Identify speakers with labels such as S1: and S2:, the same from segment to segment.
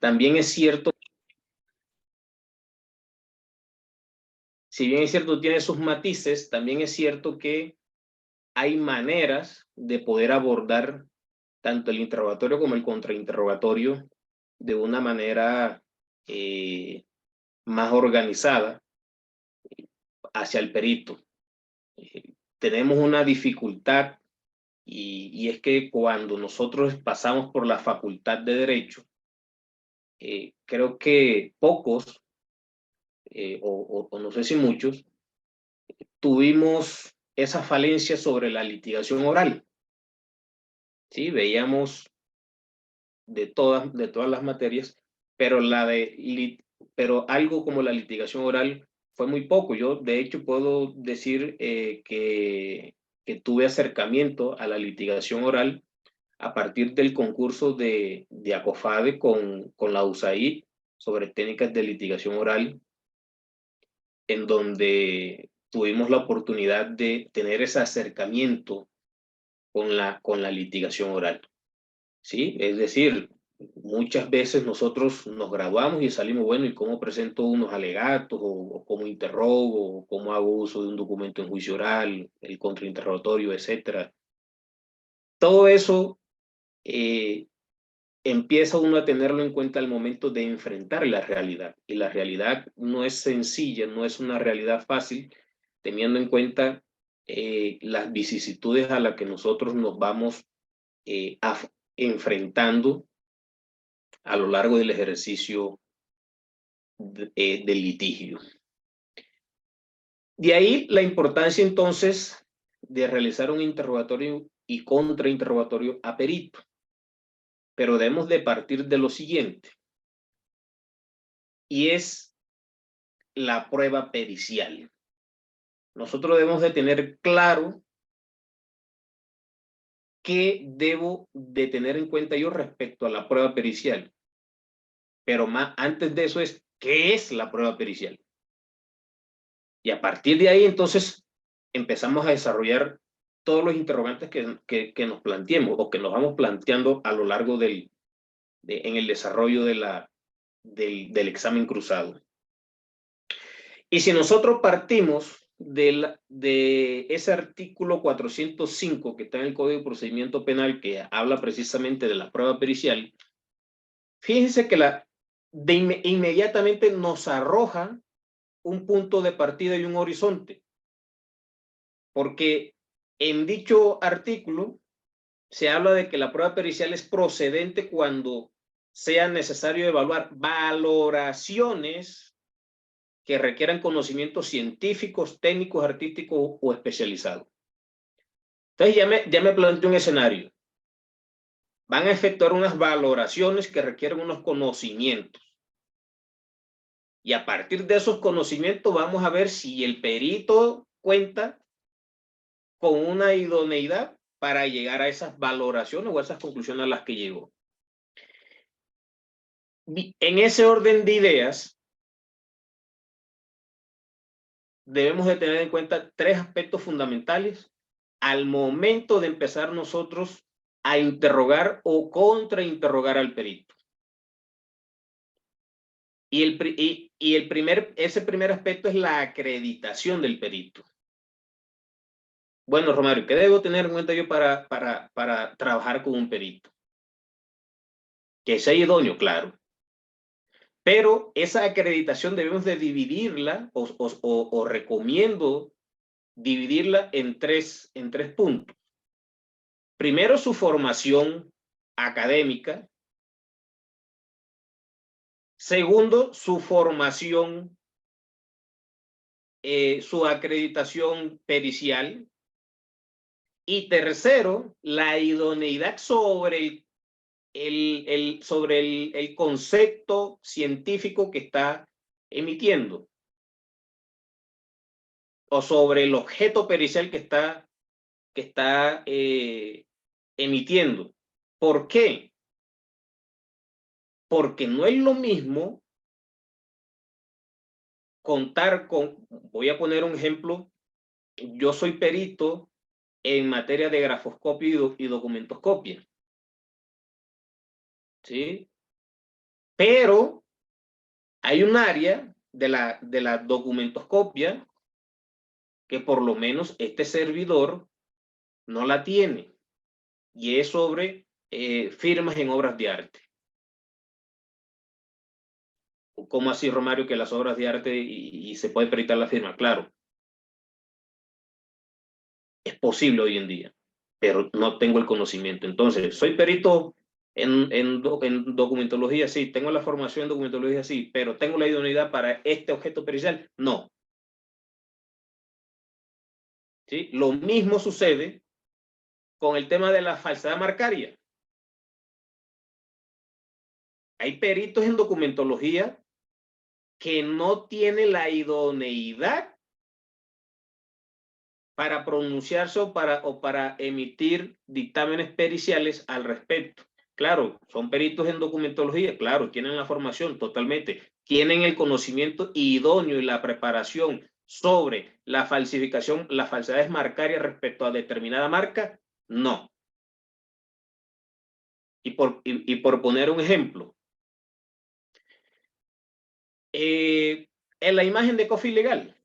S1: también es cierto, si bien es cierto, tiene sus matices, también es cierto que hay maneras de poder abordar tanto el interrogatorio como el contrainterrogatorio de una manera más organizada hacia el perito. Tenemos una dificultad y es que cuando nosotros pasamos por la facultad de Derecho, creo que pocos, o no sé si muchos, tuvimos esa falencia sobre la litigación oral. ¿Sí? Veíamos de todas las materias, pero, pero algo como la litigación oral fue muy poco. Yo, de hecho, puedo decir que tuve acercamiento a la litigación oral a partir del concurso de ACOFADE con la USAID sobre técnicas de litigación oral, en donde tuvimos la oportunidad de tener ese acercamiento con la litigación oral. ¿Sí? Es decir, muchas veces nosotros nos graduamos y salimos, bueno, ¿y cómo presento unos alegatos? O cómo interrogo? ¿O cómo hago uso de un documento en juicio oral? El contrainterrogatorio, etcétera. Todo eso empieza uno a tenerlo en cuenta al momento de enfrentar la realidad. Y la realidad no es sencilla, no es una realidad fácil, teniendo en cuenta las vicisitudes a las que nosotros nos vamos enfrentando a lo largo del ejercicio del litigio. De ahí la importancia entonces de realizar un interrogatorio y contrainterrogatorio a perito. Pero debemos de partir de lo siguiente, y es la prueba pericial. Nosotros debemos de tener claro qué debo de tener en cuenta yo respecto a la prueba pericial. Pero más antes de eso es, ¿qué es la prueba pericial? Y a partir de ahí, entonces, empezamos a desarrollar todos los interrogantes que nos planteemos o que nos vamos planteando a lo largo en el desarrollo del examen cruzado. Y si nosotros partimos de ese artículo 405 que está en el Código de Procedimiento Penal, que habla precisamente de la prueba pericial, fíjense que inmediatamente nos arroja un punto de partida y un horizonte, porque en dicho artículo se habla de que la prueba pericial es procedente cuando sea necesario evaluar valoraciones que requieran conocimientos científicos, técnicos, artísticos o especializados. Entonces ya me planteo un escenario. Van a efectuar unas valoraciones que requieren unos conocimientos. Y a partir de esos conocimientos vamos a ver si el perito cuenta con una idoneidad para llegar a esas valoraciones o a esas conclusiones a las que llegó. En ese orden de ideas, debemos de tener en cuenta tres aspectos fundamentales al momento de empezar nosotros a interrogar o contrainterrogar al perito. Ese primer aspecto es la acreditación del perito. Bueno, Romario, ¿qué debo tener en cuenta yo para trabajar con un perito? Que sea idóneo, claro. Pero esa acreditación debemos de dividirla o recomiendo dividirla en tres puntos. Primero, su formación académica. Segundo, su formación, su acreditación pericial. Y tercero, la idoneidad sobre el concepto científico que está emitiendo o sobre el objeto pericial que está emitiendo. ¿Por qué? Porque no es lo mismo contar con, voy a poner un ejemplo, yo soy perito en materia de grafoscopia y documentoscopia. ¿Sí? Pero hay un área de la documentoscopia que por lo menos este servidor no la tiene, y es sobre firmas en obras de arte. ¿Cómo así, Romario, que las obras de arte y se puede peritar la firma? Claro, es posible hoy en día, pero no tengo el conocimiento. Entonces, ¿soy perito en documentología? Sí. ¿Tengo la formación en documentología? Sí. ¿Pero tengo la idoneidad para este objeto pericial? No. ¿Sí? Lo mismo sucede con el tema de la falsedad marcaria. Hay peritos en documentología que no tienen la idoneidad para pronunciarse o para emitir dictámenes periciales al respecto. Claro, son peritos en documentología, claro, tienen la formación totalmente, tienen el conocimiento idóneo y la preparación sobre la falsificación, las falsedades marcarias respecto a determinada marca, no. Y por poner un ejemplo, en la imagen de Coffee Legal,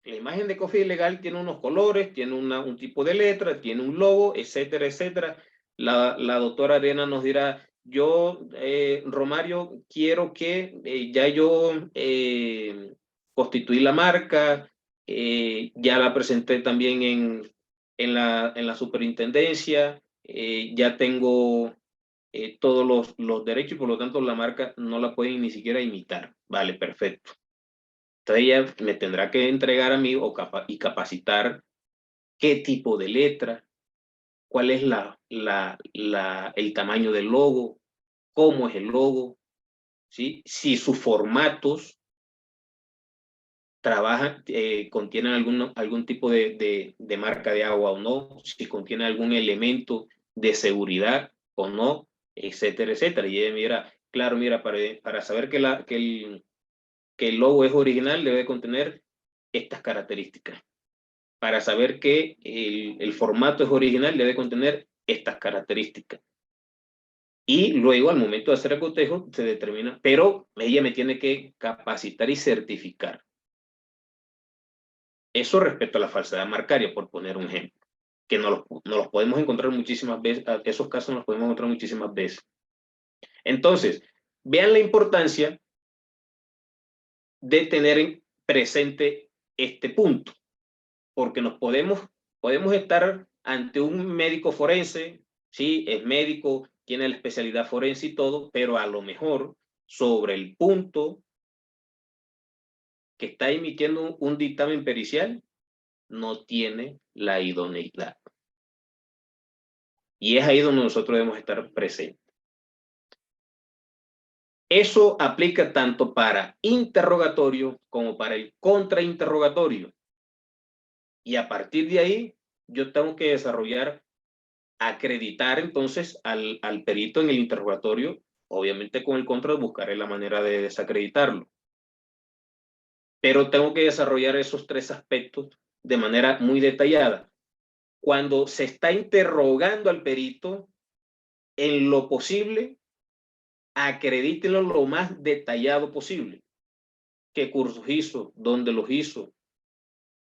S1: la imagen de Coffee Legal tiene unos colores, tiene un tipo de letra, tiene un logo, etcétera, etcétera. La doctora Arena nos dirá, yo, Romario, quiero que ya yo constituí la marca, ya la presenté también en la superintendencia, ya tengo todos los derechos y por lo tanto la marca no la pueden ni siquiera imitar. Vale, perfecto. Entonces ella me tendrá que entregar a mí y capacitar qué tipo de letra, cuál es el tamaño del logo, cómo es el logo, ¿sí? Si sus formatos trabajan, contienen algún tipo de marca de agua o no, si contiene algún elemento de seguridad o no, etcétera, etcétera. Y ella mira, claro, mira, para saber que el logo es original debe contener estas características. Para saber que el formato es original debe contener estas características. Y luego al momento de hacer el cotejo se determina, pero ella me tiene que capacitar y certificar. Eso respecto a la falsedad marcaria, por poner un ejemplo, que no los podemos encontrar muchísimas veces, esos casos nos podemos encontrar muchísimas veces. Entonces, vean la importancia de tener presente este punto, porque podemos estar ante un médico forense, sí, es médico, tiene la especialidad forense y todo, pero a lo mejor sobre el punto que está emitiendo un dictamen pericial, no tiene la idoneidad. Y es ahí donde nosotros debemos estar presentes. Eso aplica tanto para interrogatorio como para el contrainterrogatorio. Y a partir de ahí, yo tengo que desarrollar, acreditar entonces al perito en el interrogatorio, obviamente con el contra buscaré la manera de desacreditarlo. Pero tengo que desarrollar esos tres aspectos de manera muy detallada. Cuando se está interrogando al perito, en lo posible, acredítenlo lo más detallado posible. ¿Qué cursos hizo? ¿Dónde los hizo?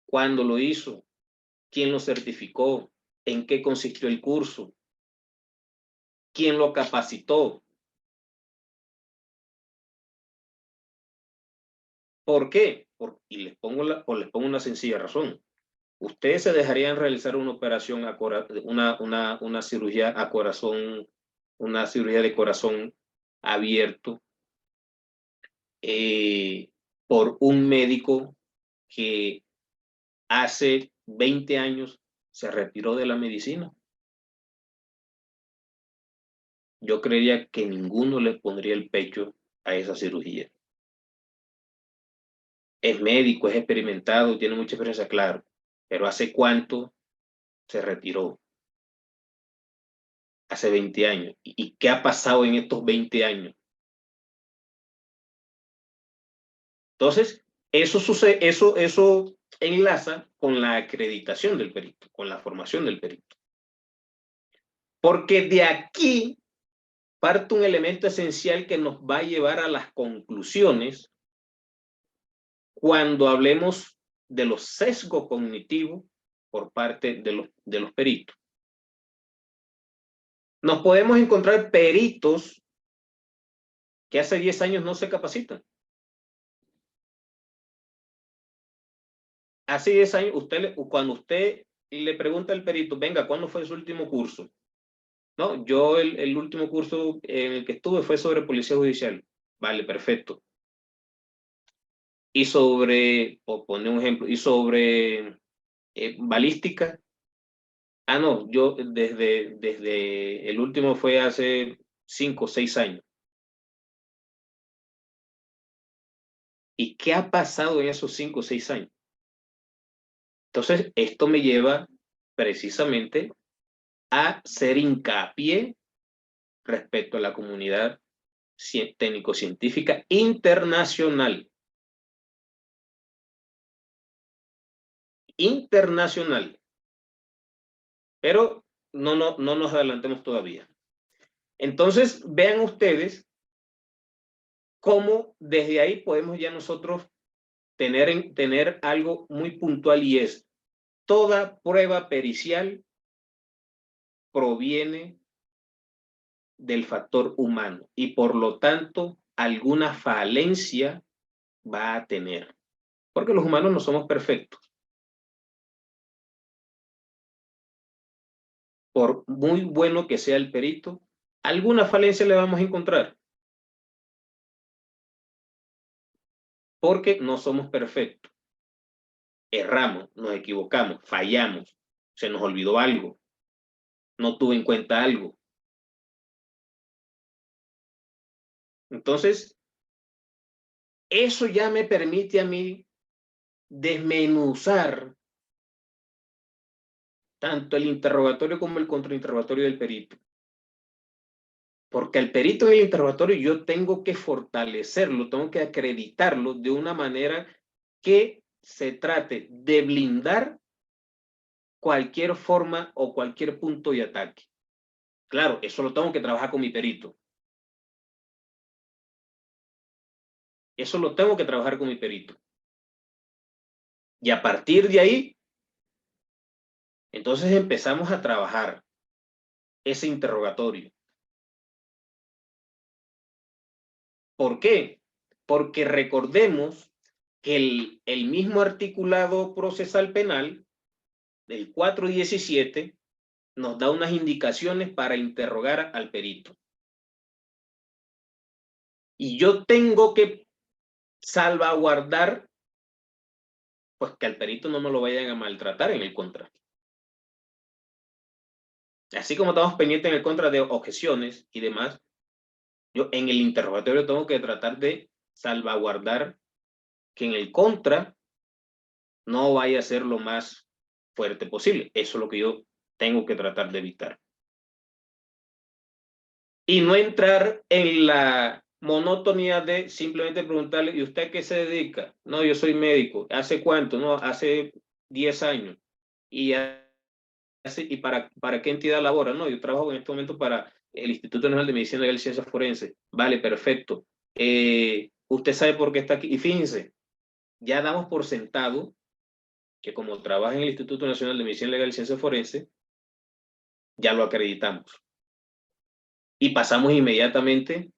S1: ¿Cuándo lo hizo? ¿Quién lo certificó? ¿En qué consistió el curso? ¿Quién lo capacitó? ¿Por qué? Y les pongo una sencilla razón. Ustedes se dejarían realizar una operación, una cirugía a corazón, una cirugía de corazón abierto por un médico que hace 20 años se retiró de la medicina. Yo creería que ninguno le pondría el pecho a esa cirugía. Es médico, es experimentado, tiene mucha experiencia, claro, pero ¿hace cuánto se retiró? Hace 20 años. ¿Y qué ha pasado en estos 20 años? Entonces, eso sucede, eso enlaza con la acreditación del perito, con la formación del perito. Porque de aquí parte un elemento esencial que nos va a llevar a las conclusiones cuando hablemos de los sesgos cognitivos por parte de los peritos. Nos podemos encontrar peritos que hace 10 años no se capacitan. Hace 10 años, cuando usted le pregunta al perito, venga, ¿cuándo fue su último curso? No, yo el último curso en el que estuve fue sobre policía judicial. Vale, perfecto. Y sobre, por poner un ejemplo, y sobre balística. Ah, no, yo desde el último fue hace 5 o 6 años. ¿Y qué ha pasado en esos 5 o 6 años? Entonces, esto me lleva precisamente a hacer hincapié respecto a la comunidad técnico-científica internacional. Internacional. Pero no nos adelantemos todavía. Entonces, vean ustedes cómo desde ahí podemos ya nosotros tener algo muy puntual, y es: toda prueba pericial proviene del factor humano y por lo tanto alguna falencia va a tener, porque los humanos no somos perfectos. Por muy bueno que sea el perito, alguna falencia le vamos a encontrar, porque no somos perfectos. Erramos, nos equivocamos, fallamos, se nos olvidó algo, no tuve en cuenta algo. Entonces, eso ya me permite a mí desmenuzar tanto el interrogatorio como el contrainterrogatorio del perito. Porque el perito en el interrogatorio yo tengo que fortalecerlo, tengo que acreditarlo de una manera que se trate de blindar cualquier forma o cualquier punto de ataque. Claro, eso lo tengo que trabajar con mi perito. Eso lo tengo que trabajar con mi perito. Y a partir de ahí, entonces empezamos a trabajar ese interrogatorio. ¿Por qué? Porque recordemos que el mismo articulado procesal penal del 417 nos da unas indicaciones para interrogar al perito. Y yo tengo que salvaguardar, pues, que al perito no me lo vayan a maltratar en el contra. Así como estamos pendientes en el contra de objeciones y demás, yo en el interrogatorio tengo que tratar de salvaguardar que en el contra no vaya a ser lo más fuerte posible. Eso es lo que yo tengo que tratar de evitar. Y no entrar en la monotonía de simplemente preguntarle, ¿y usted a qué se dedica? No, yo soy médico. ¿Hace cuánto? No, hace 10 años. ¿Y para qué entidad labora? No, yo trabajo en este momento para el Instituto Nacional de Medicina Legal y Ciencias Forenses. Vale, perfecto. ¿Usted sabe por qué está aquí? Y fíjense, ya damos por sentado que como trabaja en el Instituto Nacional de Medicina Legal y Ciencias Forenses, ya lo acreditamos. Y pasamos inmediatamente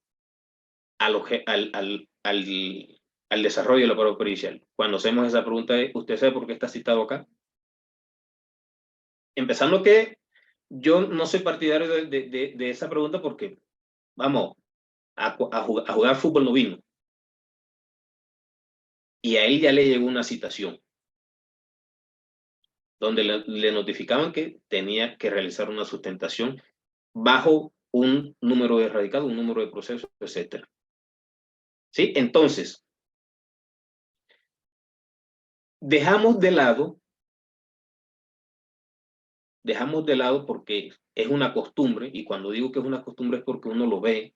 S1: al desarrollo de la prueba pericial. Cuando hacemos esa pregunta, ¿usted sabe por qué está citado acá? Empezando que yo no soy partidario de esa pregunta porque, vamos, a jugar fútbol no vino. Y a él ya le llegó una citación donde le notificaban que tenía que realizar una sustentación bajo un número de radicado, un número de procesos, etc. ¿Sí? Entonces, dejamos de lado porque es una costumbre, y cuando digo que es una costumbre es porque uno lo ve,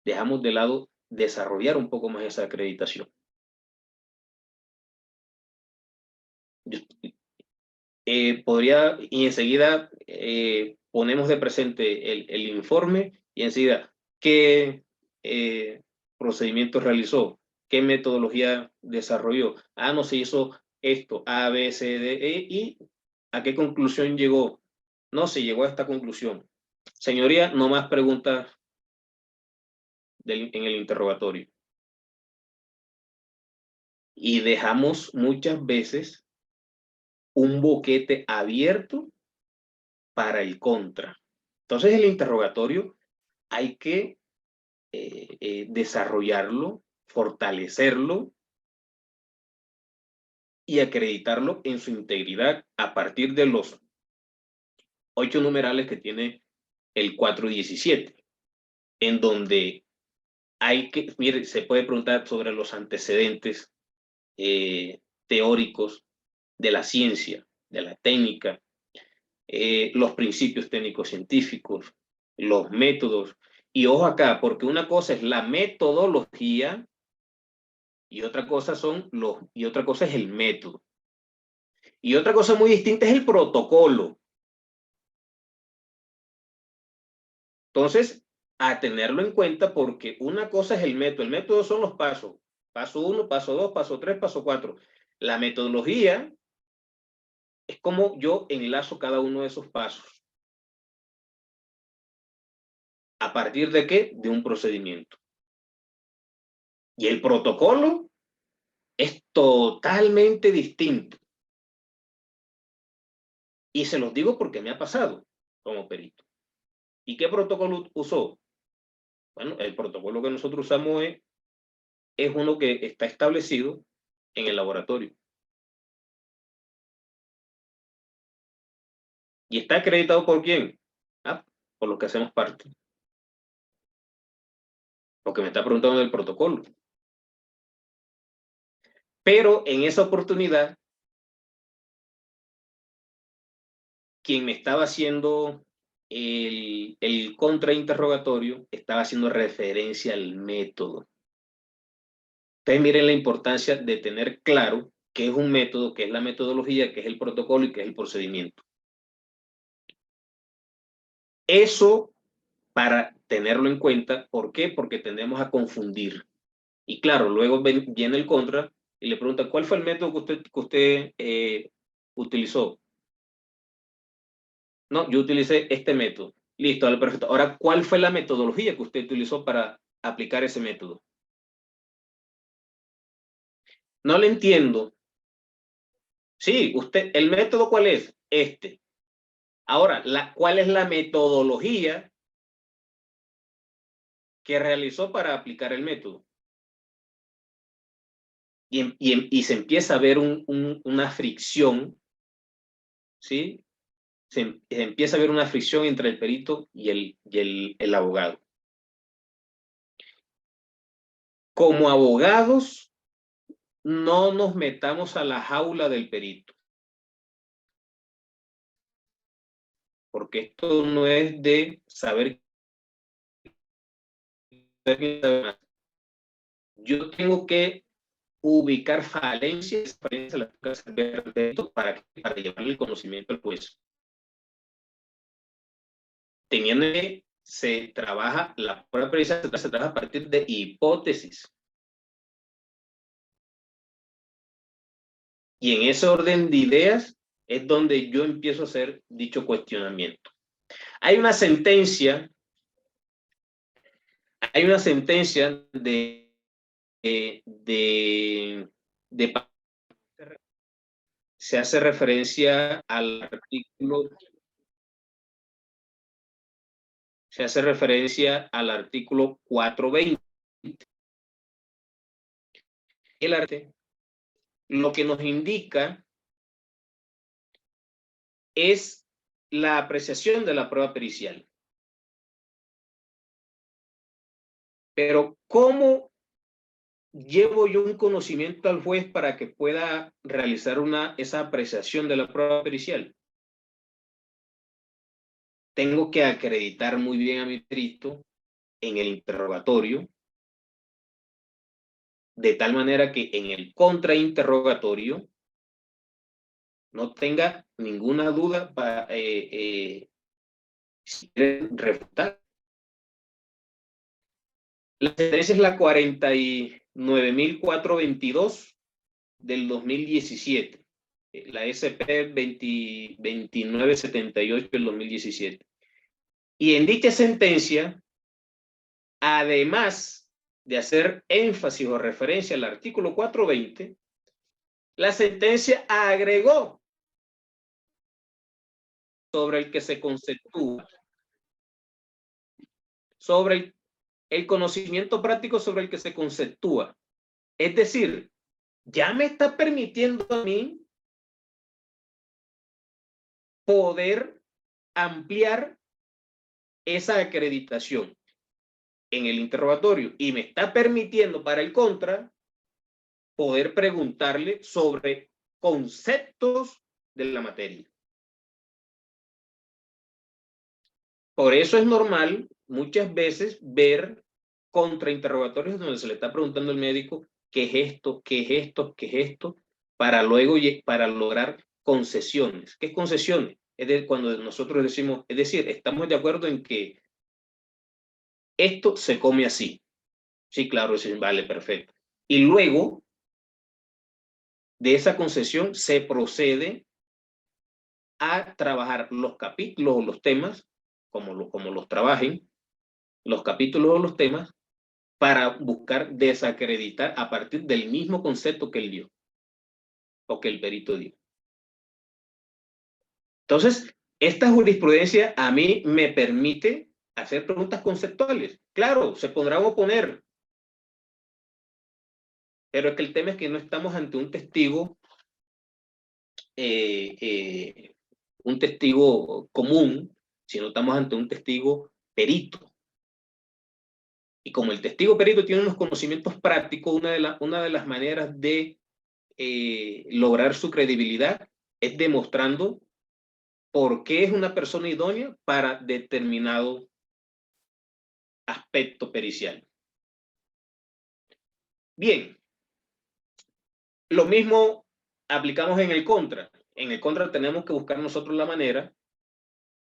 S1: dejamos de lado desarrollar un poco más esa acreditación. Podría, y enseguida ponemos de presente el informe Y enseguida, ¿qué procedimiento realizó? ¿Qué metodología desarrolló? Ah, no se hizo esto, A, B, C, D, E, y ¿a qué conclusión llegó? No, se llegó a esta conclusión. Señoría, no más preguntas en el interrogatorio. Y dejamos muchas veces un boquete abierto para el contra. Entonces el interrogatorio hay que desarrollarlo, fortalecerlo y acreditarlo en su integridad a partir de los 8 numerales que tiene el 417, en donde hay que, mire, se puede preguntar sobre los antecedentes teóricos de la ciencia, de la técnica, los principios técnicos científicos, los métodos. Y ojo acá, porque una cosa es la metodología y otra cosa es el método. Y otra cosa muy distinta es el protocolo. Entonces, a tenerlo en cuenta porque una cosa es el método. El método son los pasos. Paso 1, paso 2, paso 3, paso 4. La metodología es como yo enlazo cada uno de esos pasos. ¿A partir de qué? De un procedimiento. Y el protocolo es totalmente distinto. Y se los digo porque me ha pasado como perito. ¿Y qué protocolo usó? Bueno, el protocolo que nosotros usamos es uno que está establecido en el laboratorio. ¿Y está acreditado por quién? Ah, por los que hacemos parte. Porque me está preguntando del protocolo. Pero en esa oportunidad, quien me estaba haciendo el contrainterrogatorio estaba haciendo referencia al método. Entonces miren la importancia de tener claro qué es un método, qué es la metodología, qué es el protocolo y qué es el procedimiento. Eso para tenerlo en cuenta. ¿Por qué? Porque tendemos a confundir. Y claro, luego viene el contra y le pregunta, ¿cuál fue el método que usted utilizó? No, yo utilicé este método. Listo, vale, perfecto. Ahora, ¿cuál fue la metodología que usted utilizó para aplicar ese método? No le entiendo. Sí, usted, ¿el método cuál es? Este. Ahora, ¿cuál es la metodología que realizó para aplicar el método? Y se empieza a ver una fricción, ¿sí? Se empieza a ver una fricción entre el perito y el abogado. Como abogados, no nos metamos a la jaula del perito, porque esto no es de saber. Yo tengo que ubicar falencias para llevarle el conocimiento al juez. Teniendo que se trabaja, la prueba pericial se trabaja a partir de hipótesis. Y en ese orden de ideas es donde yo empiezo a hacer dicho cuestionamiento. Hay una sentencia de se hace referencia al artículo 420. El arte lo que nos indica es la apreciación de la prueba pericial. Pero ¿cómo llevo yo un conocimiento al juez para que pueda realizar esa apreciación de la prueba pericial? Tengo que acreditar muy bien a mi perito en el interrogatorio, de tal manera que en el contrainterrogatorio no tenga ninguna duda para si quiere refutar. La sentencia es la 49.422 del 2017. La SP 2978 del 2017. Y en dicha sentencia, además de hacer énfasis o referencia al artículo 420, la sentencia agregó sobre el que se conceptúa, sobre el conocimiento práctico sobre el que se conceptúa. Es decir, ya me está permitiendo a mí poder ampliar esa acreditación en el interrogatorio y me está permitiendo para el contra poder preguntarle sobre conceptos de la materia. Por eso es normal muchas veces ver contrainterrogatorios donde se le está preguntando al médico qué es esto, qué es esto, qué es esto, para luego para lograr concesiones. ¿Qué es concesiones? Es de cuando nosotros decimos, es decir, estamos de acuerdo en que esto se come así. Sí, claro, sí, vale, perfecto. Y luego de esa concesión se procede a trabajar los capítulos o los temas, como los trabajen, los capítulos o los temas, para buscar desacreditar a partir del mismo concepto que él dio o que el perito dio. Entonces, esta jurisprudencia a mí me permite hacer preguntas conceptuales. Claro, se podrán oponer, pero es que el tema es que no estamos ante un testigo común, sino estamos ante un testigo perito. Y como el testigo perito tiene unos conocimientos prácticos, una de las maneras de lograr su credibilidad es demostrando por qué es una persona idónea para determinado aspecto pericial. Bien, lo mismo aplicamos en el contra. En el contra tenemos que buscar nosotros la manera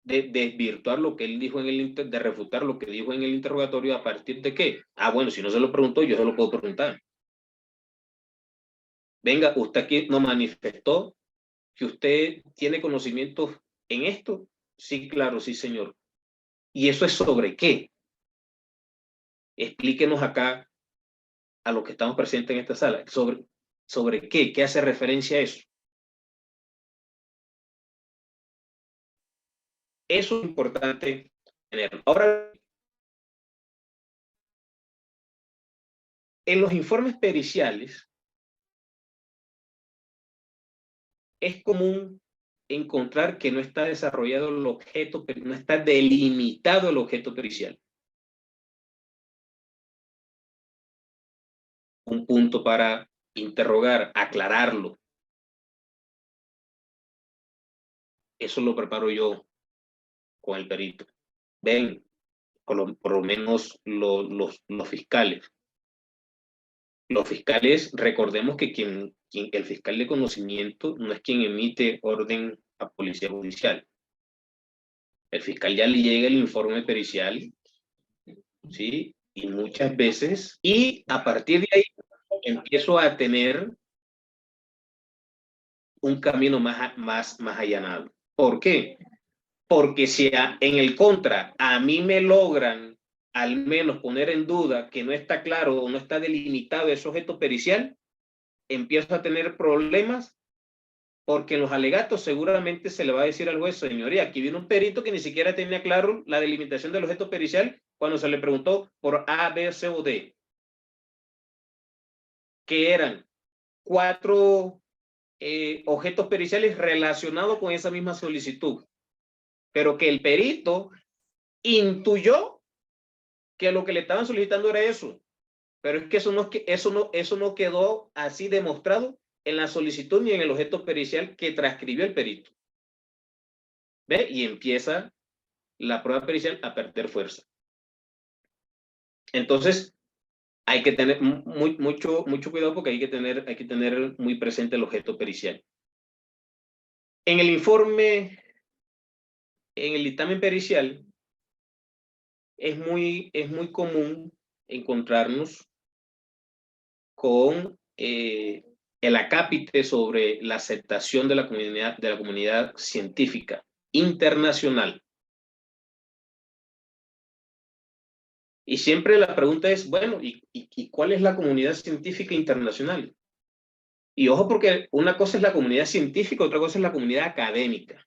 S1: de desvirtuar lo que él dijo de refutar lo que dijo en el interrogatorio a partir de qué. Ah, bueno, si no se lo preguntó, yo se lo puedo preguntar. Venga, usted aquí nos manifestó que usted tiene conocimientos en esto. Sí, claro, sí, señor. ¿Y eso es sobre qué? Explíquenos acá a los que estamos presentes en esta sala. ¿Sobre qué? ¿Qué hace referencia a eso? Eso es importante tener. Ahora, en los informes periciales es común encontrar que no está desarrollado el objeto, no está delimitado el objeto pericial. Un punto para interrogar, aclararlo. Eso lo preparo yo con el perito. Ven, por lo menos los fiscales. Los fiscales, recordemos que el fiscal de conocimiento no es quien emite orden a policía judicial. El fiscal ya le llega el informe pericial, ¿sí? Y muchas veces, y a partir de ahí empiezo a tener un camino más allanado. ¿Por qué? Porque si en el contra a mí me logran al menos poner en duda que no está claro o no está delimitado ese objeto pericial, empiezo a tener problemas porque en los alegatos seguramente se le va a decir al juez, señoría, aquí viene un perito que ni siquiera tenía claro la delimitación del objeto pericial cuando se le preguntó por A, B, C o D, que eran 4 objetos periciales relacionados con esa misma solicitud, pero que el perito intuyó que lo que le estaban solicitando era eso, pero es que eso no quedó así demostrado en la solicitud ni en el objeto pericial que transcribió el perito. ¿Ve? Y empieza la prueba pericial a perder fuerza. Entonces, hay que tener mucho cuidado porque hay que tener muy presente el objeto pericial. En el informe, en el dictamen pericial, es muy común encontrarnos con el acápite sobre la aceptación de la comunidad científica internacional. Y siempre la pregunta es, bueno, ¿y cuál es la comunidad científica internacional? Y ojo, porque una cosa es la comunidad científica, otra cosa es la comunidad académica.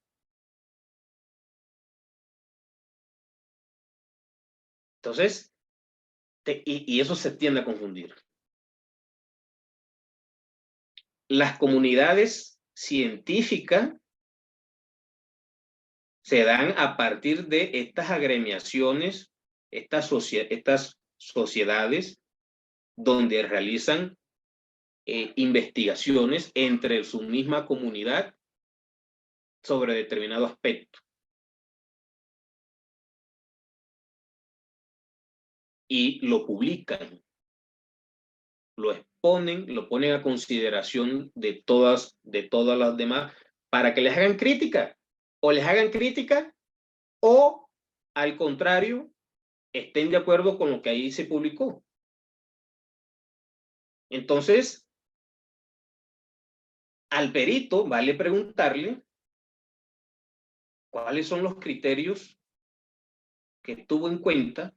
S1: Entonces, y eso se tiende a confundir. Las comunidades científicas se dan a partir de estas agremiaciones, estas sociedades donde realizan investigaciones entre su misma comunidad sobre determinado aspecto. Y lo publican, lo exponen, lo ponen a consideración de todas las demás para que les hagan crítica, o al contrario, estén de acuerdo con lo que ahí se publicó. Entonces, al perito vale preguntarle cuáles son los criterios que tuvo en cuenta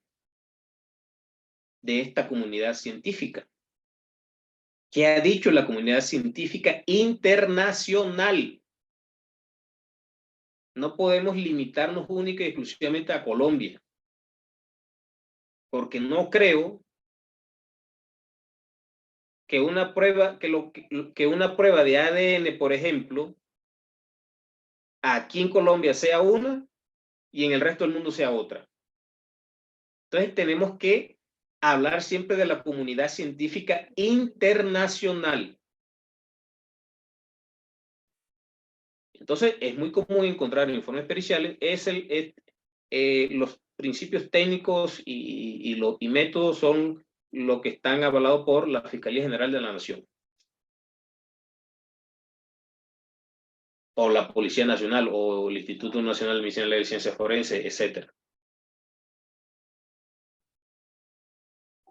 S1: de esta comunidad científica. ¿Qué ha dicho la comunidad científica internacional? No podemos limitarnos única y exclusivamente a Colombia, porque no creo que una prueba, que una prueba de ADN, por ejemplo, aquí en Colombia sea una y en el resto del mundo sea otra. Entonces tenemos que hablar siempre de la comunidad científica internacional. Entonces es muy común encontrar en informes periciales los principios técnicos y métodos son lo que están avalados por la Fiscalía General de la Nación o la Policía Nacional o el Instituto Nacional de Medicina y Ciencias Forenses, etc.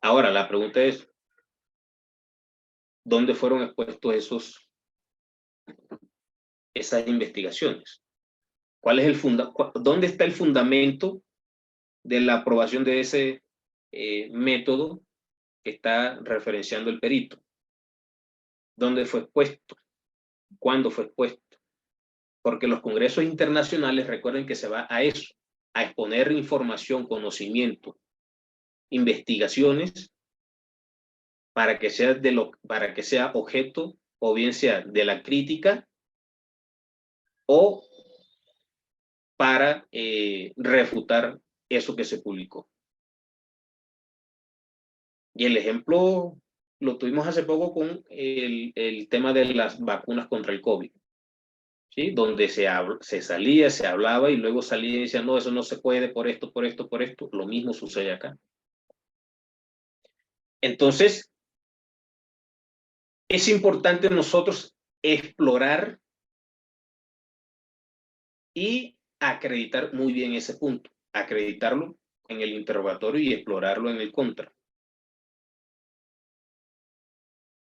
S1: Ahora, la pregunta es, ¿dónde fueron expuestos esas investigaciones? ¿Dónde está el fundamento de la aprobación de ese método que está referenciando el perito? ¿Dónde fue expuesto? ¿Cuándo fue expuesto? Porque los congresos internacionales, recuerden que se va a eso, a exponer información, conocimiento, investigaciones, para que sea objeto, o bien sea de la crítica, o para refutar eso que se publicó. Y el ejemplo lo tuvimos hace poco con el tema de las vacunas contra el COVID, ¿sí? Donde se hablaba y luego salía y decía, no, eso no se puede por esto, por esto, por esto. Lo mismo sucede acá. Entonces, es importante nosotros explorar y acreditar muy bien ese punto, acreditarlo en el interrogatorio y explorarlo en el contra.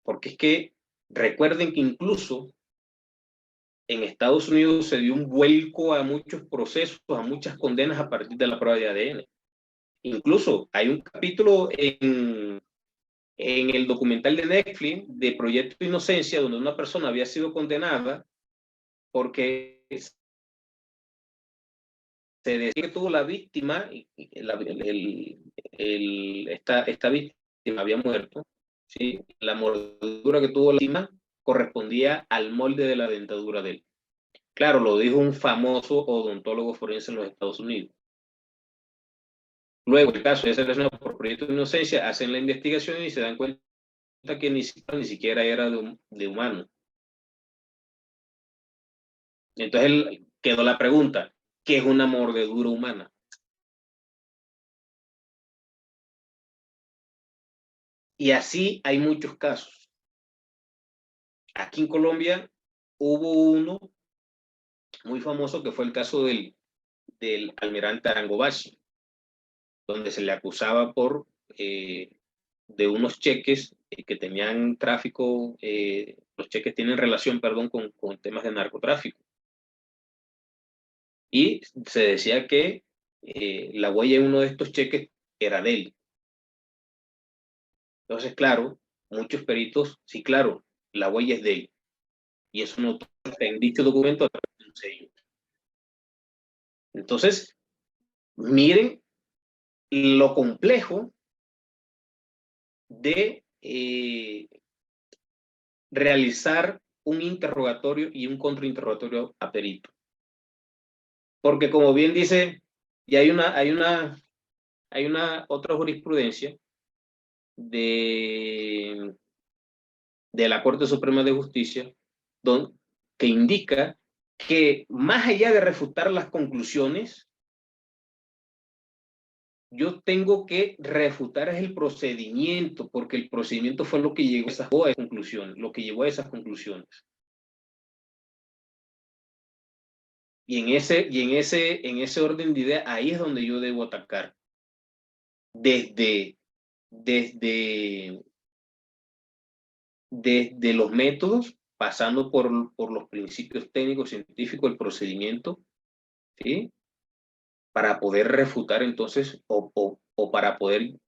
S1: Porque es que recuerden que incluso en Estados Unidos se dio un vuelco a muchos procesos, a muchas condenas a partir de la prueba de ADN. Incluso hay un capítulo en el documental de Netflix de Proyecto Inocencia, donde una persona había sido condenada porque se decía que tuvo la víctima, esta víctima había muerto, ¿sí? La mordedura que tuvo la víctima correspondía al molde de la dentadura de él. Claro, lo dijo un famoso odontólogo forense en los Estados Unidos. Luego, el caso es seleccionado por Proyecto de Inocencia, hacen la investigación y se dan cuenta que ni siquiera era de humano. Entonces quedó la pregunta, ¿qué es una mordedura humana? Y así hay muchos casos. Aquí en Colombia hubo uno muy famoso que fue el caso del almirante Arangovaci, donde se le acusaba por de unos cheques que tenían tráfico, los cheques tienen relación, perdón, con temas de narcotráfico. Y se decía que la huella en uno de estos cheques era de él. Entonces, claro, muchos peritos, sí, claro, la huella es de él. Y eso no está en dicho documento a través de un sello. Entonces, miren lo complejo de realizar un interrogatorio y un contrainterrogatorio a perito. Porque como bien dice, y hay una otra jurisprudencia de la Corte Suprema de Justicia que indica que más allá de refutar las conclusiones, yo tengo que refutar el procedimiento, porque el procedimiento fue lo que llegó a esas conclusiones, lo que llevó a esas conclusiones. Y en ese orden de ideas, ahí es donde yo debo atacar. Desde los métodos, pasando por los principios técnicos, científicos, el procedimiento, ¿sí? Para poder refutar entonces, o para poder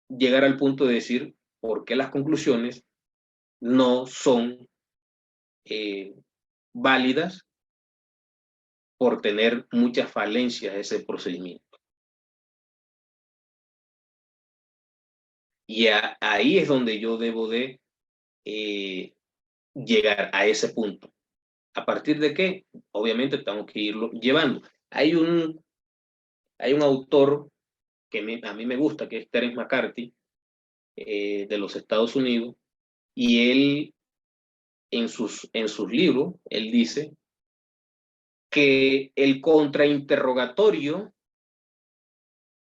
S1: llegar al punto de decir por qué las conclusiones no son válidas por tener muchas falencias ese procedimiento. Y ahí es donde yo debo de llegar a ese punto. ¿A partir de qué? Obviamente tengo que irlo llevando. Hay un autor que a mí me gusta, que es Terence McCarthy, de los Estados Unidos, y él en sus libros, él dice que el contrainterrogatorio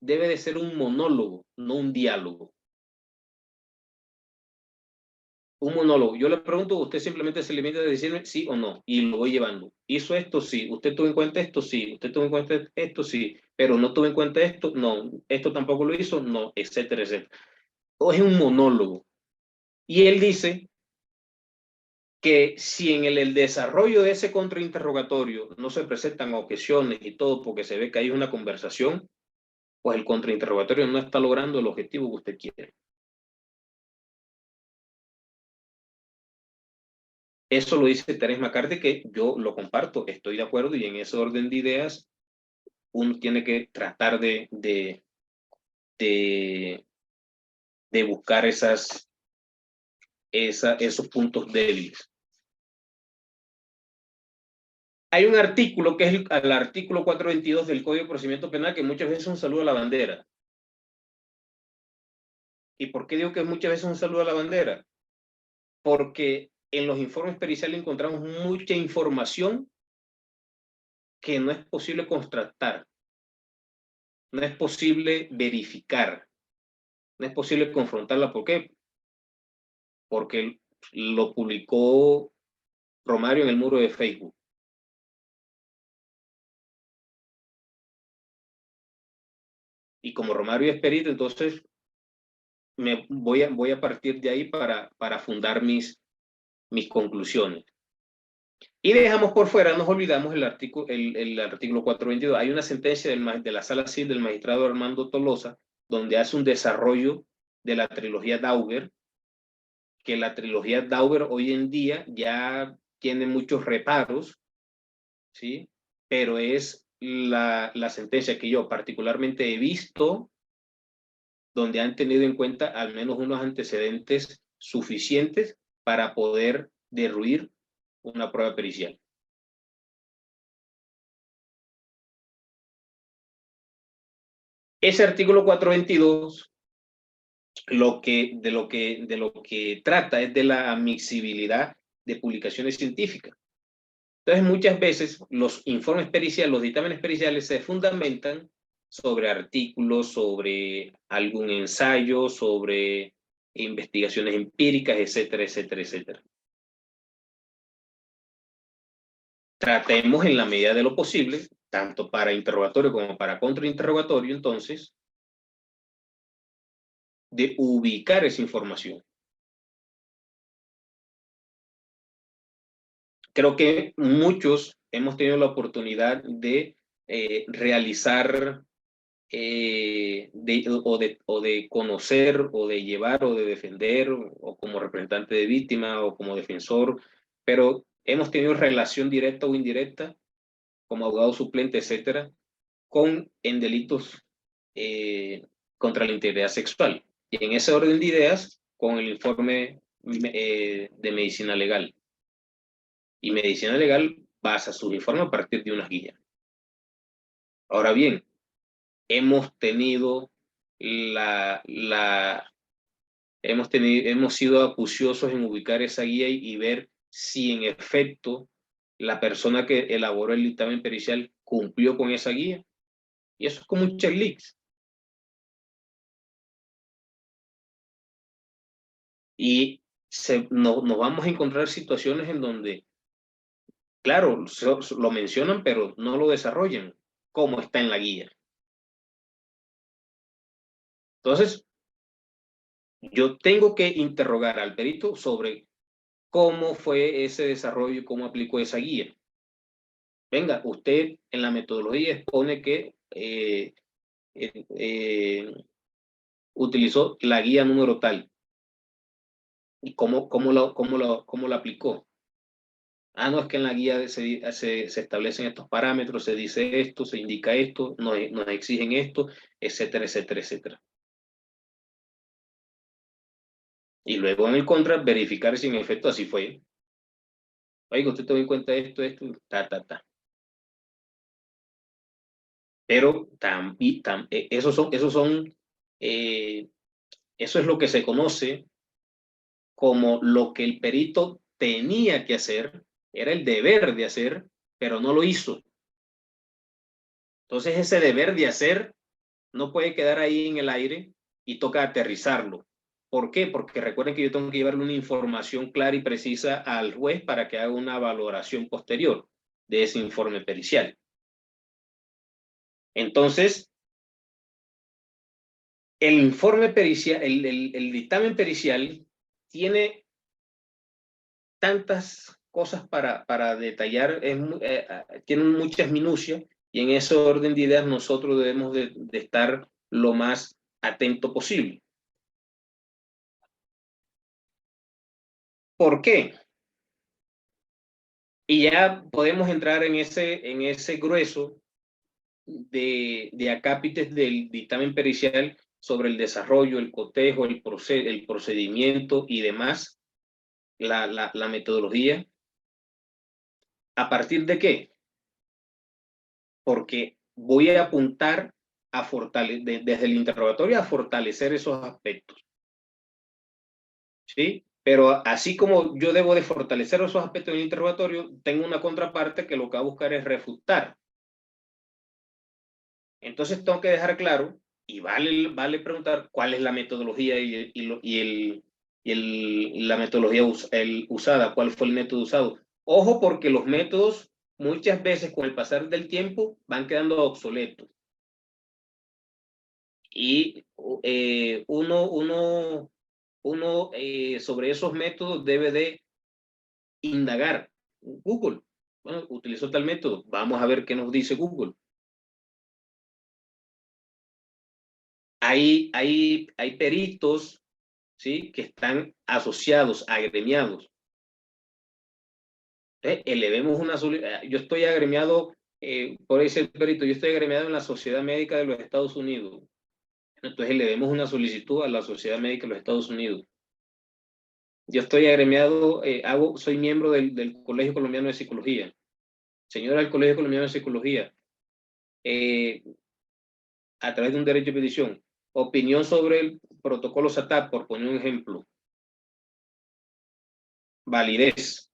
S1: debe de ser un monólogo, no un diálogo. Un monólogo. Yo le pregunto, usted simplemente se limita a decirme sí o no, y lo voy llevando. ¿Hizo esto? Sí. ¿Usted tuvo en cuenta esto? Sí. ¿Usted tuvo en cuenta esto? Sí. Pero no tuvo en cuenta esto, no. ¿Esto tampoco lo hizo? No, etcétera, etcétera. O es un monólogo. Y él dice que si en el desarrollo de ese contrainterrogatorio no se presentan objeciones y todo porque se ve que hay una conversación, pues el contrainterrogatorio no está logrando el objetivo que usted quiere. Eso lo dice Terence McCarthy, que yo lo comparto, estoy de acuerdo, y en ese orden de ideas uno tiene que tratar de buscar esos puntos débiles. Hay un artículo que es el artículo 422 del Código de Procedimiento Penal, que muchas veces es un saludo a la bandera. ¿Y por qué digo que muchas veces es un saludo a la bandera? Porque en los informes periciales encontramos mucha información que no es posible contrastar, no es posible verificar, no es posible confrontarla. ¿Por qué? Porque lo publicó Romario en el muro de Facebook. Y como Romario es perito, entonces voy a partir de ahí para fundar mis conclusiones. Y dejamos por fuera, nos olvidamos el artículo 422. Hay una sentencia de la Sala Civil del magistrado Armando Tolosa, donde hace un desarrollo de la trilogía Daubert, que la trilogía Daubert hoy en día ya tiene muchos reparos, ¿sí? Pero es la sentencia que yo particularmente he visto, donde han tenido en cuenta al menos unos antecedentes suficientes para poder derruir una prueba pericial. Ese artículo 422 de lo que trata es de la admisibilidad de publicaciones científicas. Entonces, muchas veces los informes periciales, los dictámenes periciales se fundamentan sobre artículos, sobre algún ensayo, sobre investigaciones empíricas, etcétera, etcétera, etcétera. Tratemos en la medida de lo posible, tanto para interrogatorio como para contrainterrogatorio, entonces, de ubicar esa información. Creo que muchos hemos tenido la oportunidad de realizar o de conocer o de llevar o de defender o como representante de víctima o como defensor, pero hemos tenido relación directa o indirecta como abogado suplente, etcétera, en delitos contra la integridad sexual. Y en ese orden de ideas, con el informe de medicina legal. Y medicina legal basa sus informes a partir de unas guías. Ahora bien, hemos tenido hemos sido acuciosos en ubicar esa guía y ver si en efecto la persona que elaboró el dictamen pericial cumplió con esa guía. Y eso es como un checklist. Y nos vamos a encontrar situaciones en donde, claro, lo mencionan, pero no lo desarrollan como está en la guía. Entonces, yo tengo que interrogar al perito sobre cómo fue ese desarrollo y cómo aplicó esa guía. Venga, usted en la metodología expone que utilizó la guía número tal. ¿Y cómo lo aplicó? Ah, no, es que en la guía se establecen estos parámetros, se dice esto, se indica esto, nos exigen esto, etcétera, etcétera, etcétera. Y luego en el contra, verificar si en efecto así fue. Oiga, usted tomó en cuenta esto, ta. Pero eso es lo que se conoce como lo que el perito tenía que hacer, era el deber de hacer, pero no lo hizo. Entonces ese deber de hacer no puede quedar ahí en el aire y toca aterrizarlo. ¿Por qué? Porque recuerden que yo tengo que llevarle una información clara y precisa al juez para que haga una valoración posterior de ese informe pericial. Entonces, el informe pericial, el dictamen pericial tiene tantas cosas para detallar, tienen muchas minucias y en ese orden de ideas nosotros debemos de estar lo más atento posible. ¿Por qué? Y ya podemos entrar en ese grueso de acápites del dictamen pericial sobre el desarrollo, el cotejo, el procedimiento y demás, la metodología. ¿A partir de qué? Porque voy a apuntar a desde el interrogatorio a fortalecer esos aspectos. ¿Sí? Pero así como yo debo de fortalecer esos aspectos del interrogatorio, tengo una contraparte que lo que va a buscar es refutar. Entonces tengo que dejar claro, y vale preguntar cuál es la metodología la metodología usada, cuál fue el método usado. Ojo, porque los métodos muchas veces con el pasar del tiempo van quedando obsoletos. Y uno sobre esos métodos debe de indagar. Google, bueno, utilizó tal método, vamos a ver qué nos dice Google. Hay peritos, ¿sí?, que están asociados, agremiados. Elevemos una solicitud. Yo estoy agremiado, por ese perito, yo estoy agremiado en la Sociedad Médica de los Estados Unidos. Entonces elevemos una solicitud a la Sociedad Médica de los Estados Unidos. Yo estoy agremiado, soy miembro del Colegio Colombiano de Psicología. Señora del Colegio Colombiano de Psicología, a través de un derecho de petición, opinión sobre el protocolo SATAP, por poner un ejemplo. Validez.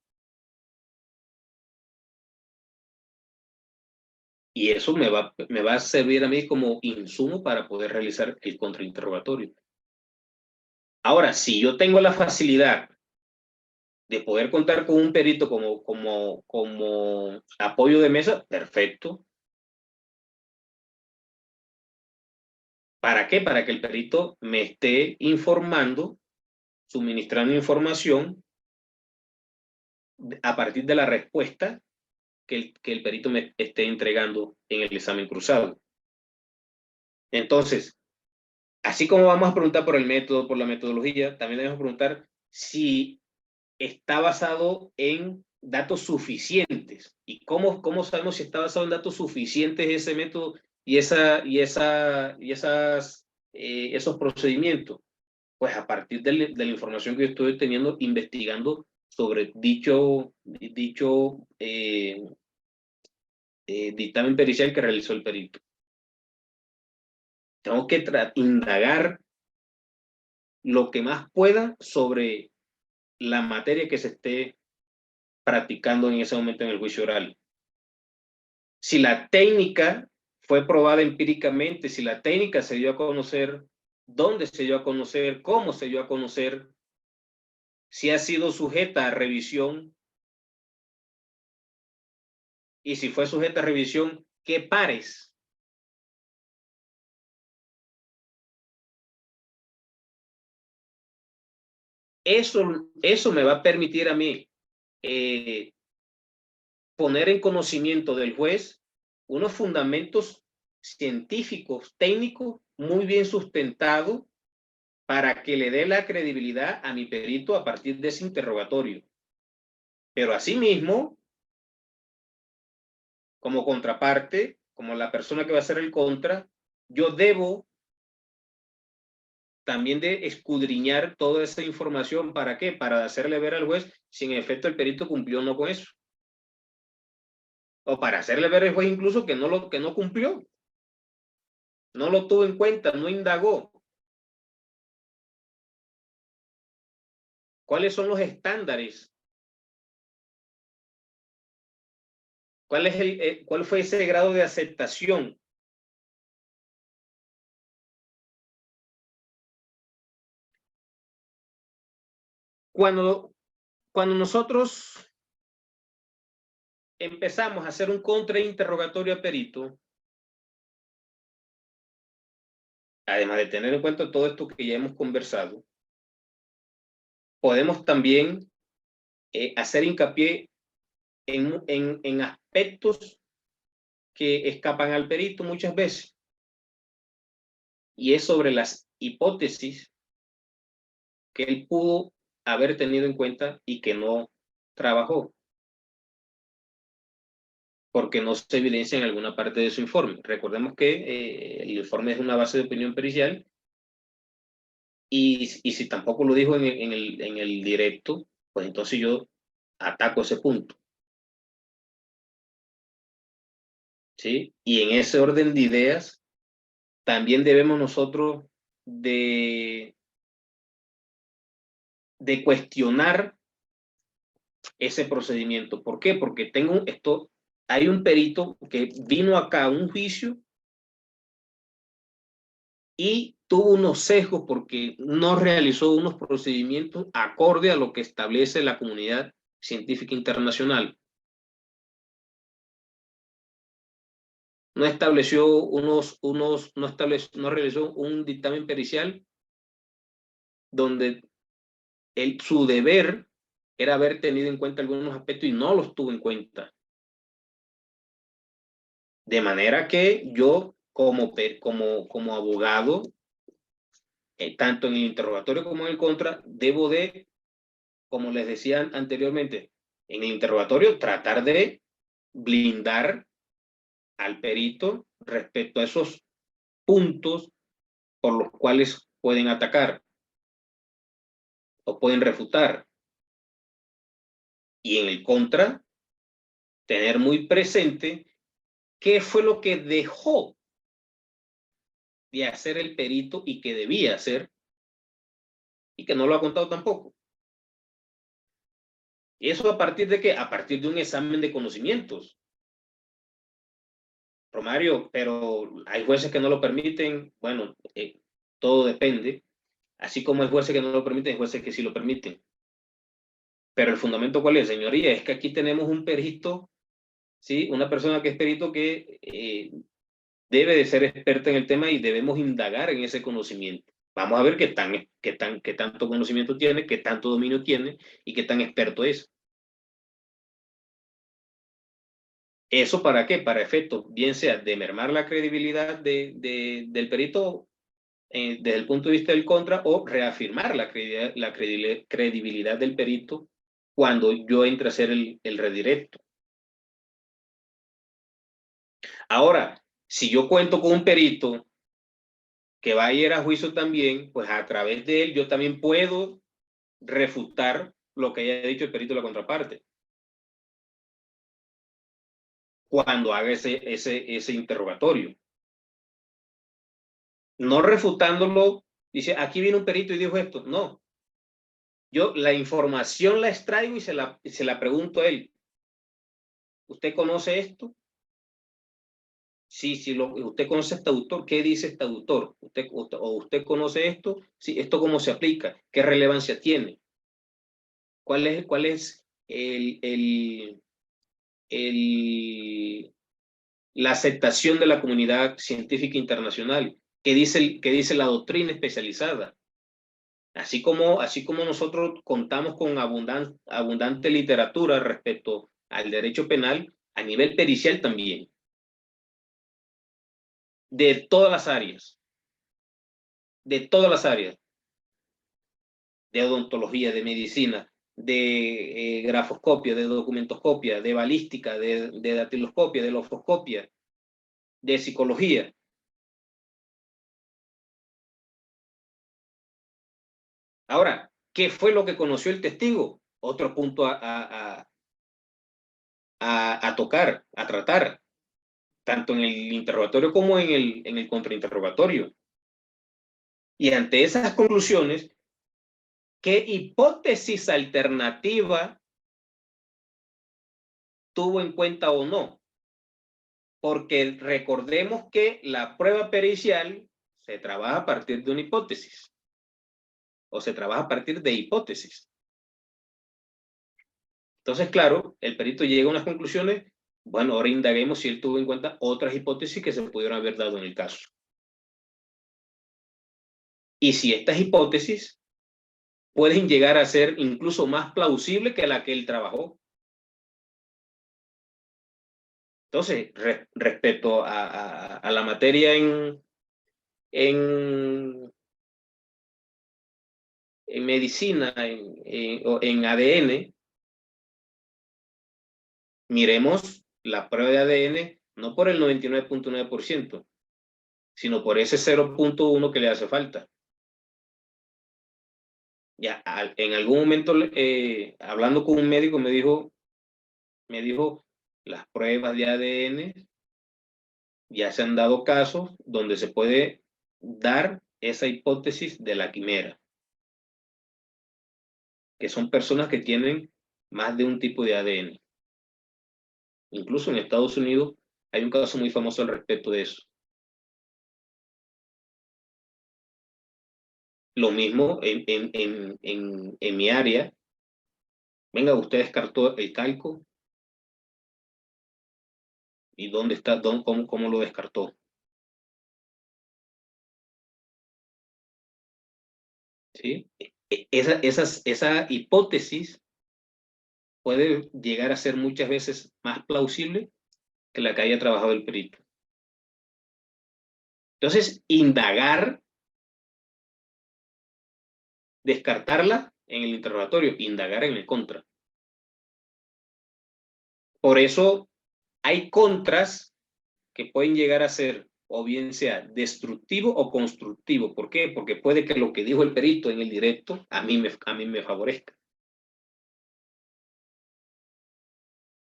S1: Y eso me va a servir a mí como insumo para poder realizar el contrainterrogatorio. Ahora, si yo tengo la facilidad de poder contar con un perito como apoyo de mesa, perfecto. ¿Para qué? Para que el perito me esté informando, suministrando información a partir de la respuesta que el perito me esté entregando en el examen cruzado. Entonces, así como vamos a preguntar por el método, por la metodología, también debemos preguntar si está basado en datos suficientes. ¿Y cómo sabemos si está basado en datos suficientes ese método y esos procedimientos? Pues a partir de la información que yo estoy teniendo, investigando sobre dicho dictamen pericial que realizó el perito. Tengo que indagar lo que más pueda sobre la materia que se esté practicando en ese momento en el juicio oral. Si la técnica fue probada empíricamente, si la técnica se dio a conocer, dónde se dio a conocer, cómo se dio a conocer, si ha sido sujeta a revisión, y si fue sujeta a revisión, ¿qué pares? Eso me va a permitir a mí poner en conocimiento del juez unos fundamentos científicos, técnicos, muy bien sustentados para que le dé la credibilidad a mi perito a partir de ese interrogatorio. Pero asimismo, como contraparte, como la persona que va a hacer el contra, yo debo también de escudriñar toda esa información. ¿Para qué? Para hacerle ver al juez si en efecto el perito cumplió o no con eso. O para hacerle ver al juez incluso que no cumplió. No lo tuvo en cuenta, no indagó. ¿Cuáles son los estándares? ¿Cuál fue ese grado de aceptación? Cuando nosotros empezamos a hacer un contrainterrogatorio a perito, además de tener en cuenta todo esto que ya hemos conversado, podemos también hacer hincapié en aspectos que escapan al perito muchas veces, y es sobre las hipótesis que él pudo haber tenido en cuenta y que no trabajó, porque no se evidencia en alguna parte de su informe. Recordemos que el informe es una base de opinión pericial, y si tampoco lo dijo en el directo, pues entonces yo ataco ese punto. ¿Sí? Y en ese orden de ideas, también debemos nosotros de cuestionar ese procedimiento. ¿Por qué? Porque hay un perito que vino acá a un juicio y tuvo unos sesgos porque no realizó unos procedimientos acorde a lo que establece la comunidad científica internacional. No estableció no realizó un dictamen pericial donde su deber era haber tenido en cuenta algunos aspectos y no los tuvo en cuenta. De manera que yo, como abogado, tanto en el interrogatorio como en el contra, debo de, como les decía anteriormente, en el interrogatorio tratar de blindar al perito respecto a esos puntos por los cuales pueden atacar o pueden refutar. Y en el contra, tener muy presente qué fue lo que dejó de hacer el perito y que debía hacer y que no lo ha contado tampoco. ¿Y eso a partir de qué? A partir de un examen de conocimientos. Romario, pero hay jueces que no lo permiten. Bueno, todo depende. Así como hay jueces que no lo permiten, hay jueces que sí lo permiten. Pero el fundamento, ¿cuál es, señoría? Es que aquí tenemos un perito, ¿sí? Una persona que es perito que debe de ser experta en el tema y debemos indagar en ese conocimiento. Vamos a ver qué tanto conocimiento tiene, qué tanto dominio tiene y qué tan experto es. ¿Eso para qué? Para efectos, bien sea de mermar la credibilidad del perito desde el punto de vista del contra, o reafirmar la credibilidad del perito cuando yo entre a hacer el redirecto. Ahora, si yo cuento con un perito que va a ir a juicio también, pues a través de él yo también puedo refutar lo que haya dicho el perito de la contraparte cuando haga ese interrogatorio. No refutándolo, dice, aquí viene un perito y dijo esto. No. Yo la información la extraigo y se la pregunto a él. ¿Usted conoce esto? Sí, usted conoce a este autor, ¿qué dice este autor? ¿Usted conoce esto? Sí, ¿esto cómo se aplica? ¿Qué relevancia tiene? ¿Cuál es la aceptación de la comunidad científica internacional? ¿Qué dice la doctrina especializada? Así como nosotros contamos con abundante literatura respecto al derecho penal, a nivel pericial también, de todas las áreas, de odontología, de medicina, de grafoscopia, de documentoscopia, de balística, de datiloscopia, de lofoscopia, de psicología. Ahora, ¿qué fue lo que conoció el testigo? Otro punto a tocar, a tratar, tanto en el interrogatorio como en el contrainterrogatorio. Y ante esas conclusiones, ¿qué hipótesis alternativa tuvo en cuenta o no? Porque recordemos que la prueba pericial se trabaja a partir de una hipótesis, o se trabaja a partir de hipótesis. Entonces, claro, el perito llega a unas conclusiones. Bueno, ahora indaguemos si él tuvo en cuenta otras hipótesis que se pudieron haber dado en el caso. Y si estas hipótesis pueden llegar a ser incluso más plausibles que la que él trabajó. Entonces, respecto a la materia en medicina, en ADN, miremos la prueba de ADN no por el 99.9%, sino por ese 0.1 que le hace falta. Ya, en algún momento, hablando con un médico, me dijo, las pruebas de ADN, ya se han dado casos donde se puede dar esa hipótesis de la quimera, que son personas que tienen más de un tipo de ADN. Incluso en Estados Unidos hay un caso muy famoso al respecto de eso. Lo mismo en mi área. Venga, usted descartó el calco. ¿Y dónde está? ¿Cómo lo descartó? ¿Sí? Esa hipótesis puede llegar a ser muchas veces más plausible que la que haya trabajado el perito. Entonces, indagar, descartarla en el interrogatorio, indagar en el contra. Por eso hay contras que pueden llegar a ser, o bien sea destructivo o constructivo. ¿Por qué? Porque puede que lo que dijo el perito en el directo a mí me favorezca.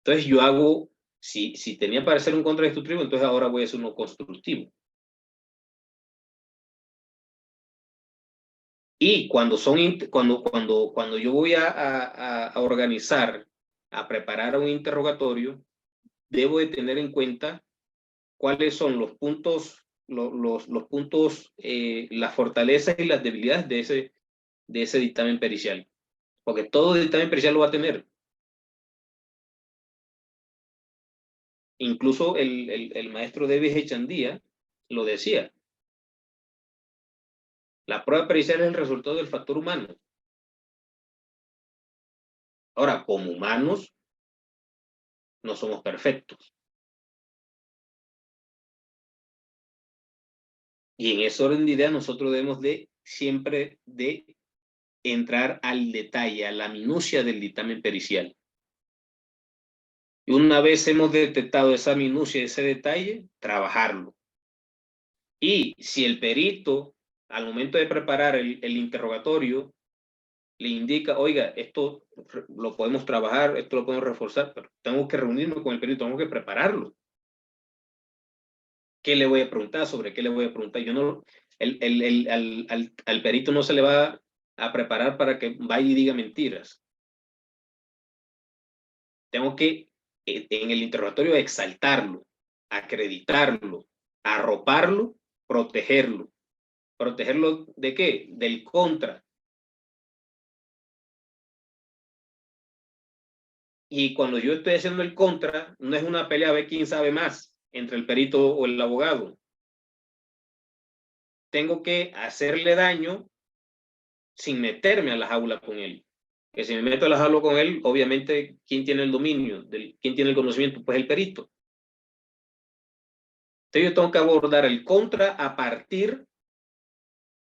S1: Entonces yo hago, si tenía para hacer un contra destructivo, entonces ahora voy a hacer uno constructivo. Y cuando yo voy a organizar, a preparar un interrogatorio, debo de tener en cuenta cuáles son los puntos, las fortalezas y las debilidades de ese dictamen pericial. Porque todo dictamen pericial lo va a tener. Incluso el maestro David Echandía lo decía. La prueba pericial es el resultado del factor humano. Ahora, como humanos, no somos perfectos. Y en ese orden de ideas nosotros debemos de siempre de entrar al detalle, a la minucia del dictamen pericial. Y una vez hemos detectado esa minucia, ese detalle, trabajarlo. Y si el perito, al momento de preparar el interrogatorio, le indica, oiga, esto lo podemos trabajar, esto lo podemos reforzar, pero tengo que reunirme con el perito, tengo que prepararlo. ¿Qué le voy a preguntar? ¿Sobre qué le voy a preguntar? Yo no, al perito no se le va a preparar para que vaya y diga mentiras. Tengo que, en el interrogatorio, exaltarlo, acreditarlo, arroparlo, protegerlo. ¿Protegerlo de qué? Del contra. Y cuando yo estoy haciendo el contra, no es una pelea a ver quién sabe más entre el perito o el abogado. Tengo que hacerle daño sin meterme a la jaula con él. Que si me meto a la jaula con él, obviamente, ¿quién tiene el dominio? ¿Quién tiene el conocimiento? Pues el perito. Entonces yo tengo que abordar el contra a partir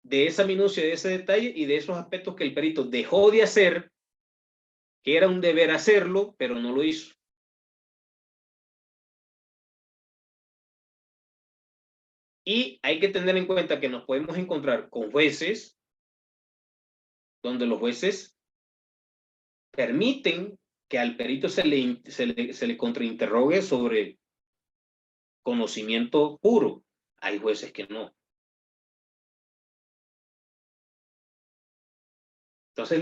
S1: de esa minucia, de ese detalle y de esos aspectos que el perito dejó de hacer, que era un deber hacerlo, pero no lo hizo. Y hay que tener en cuenta que nos podemos encontrar con jueces donde los jueces permiten que al perito se le contrainterrogue sobre conocimiento puro. Hay jueces que no. Entonces,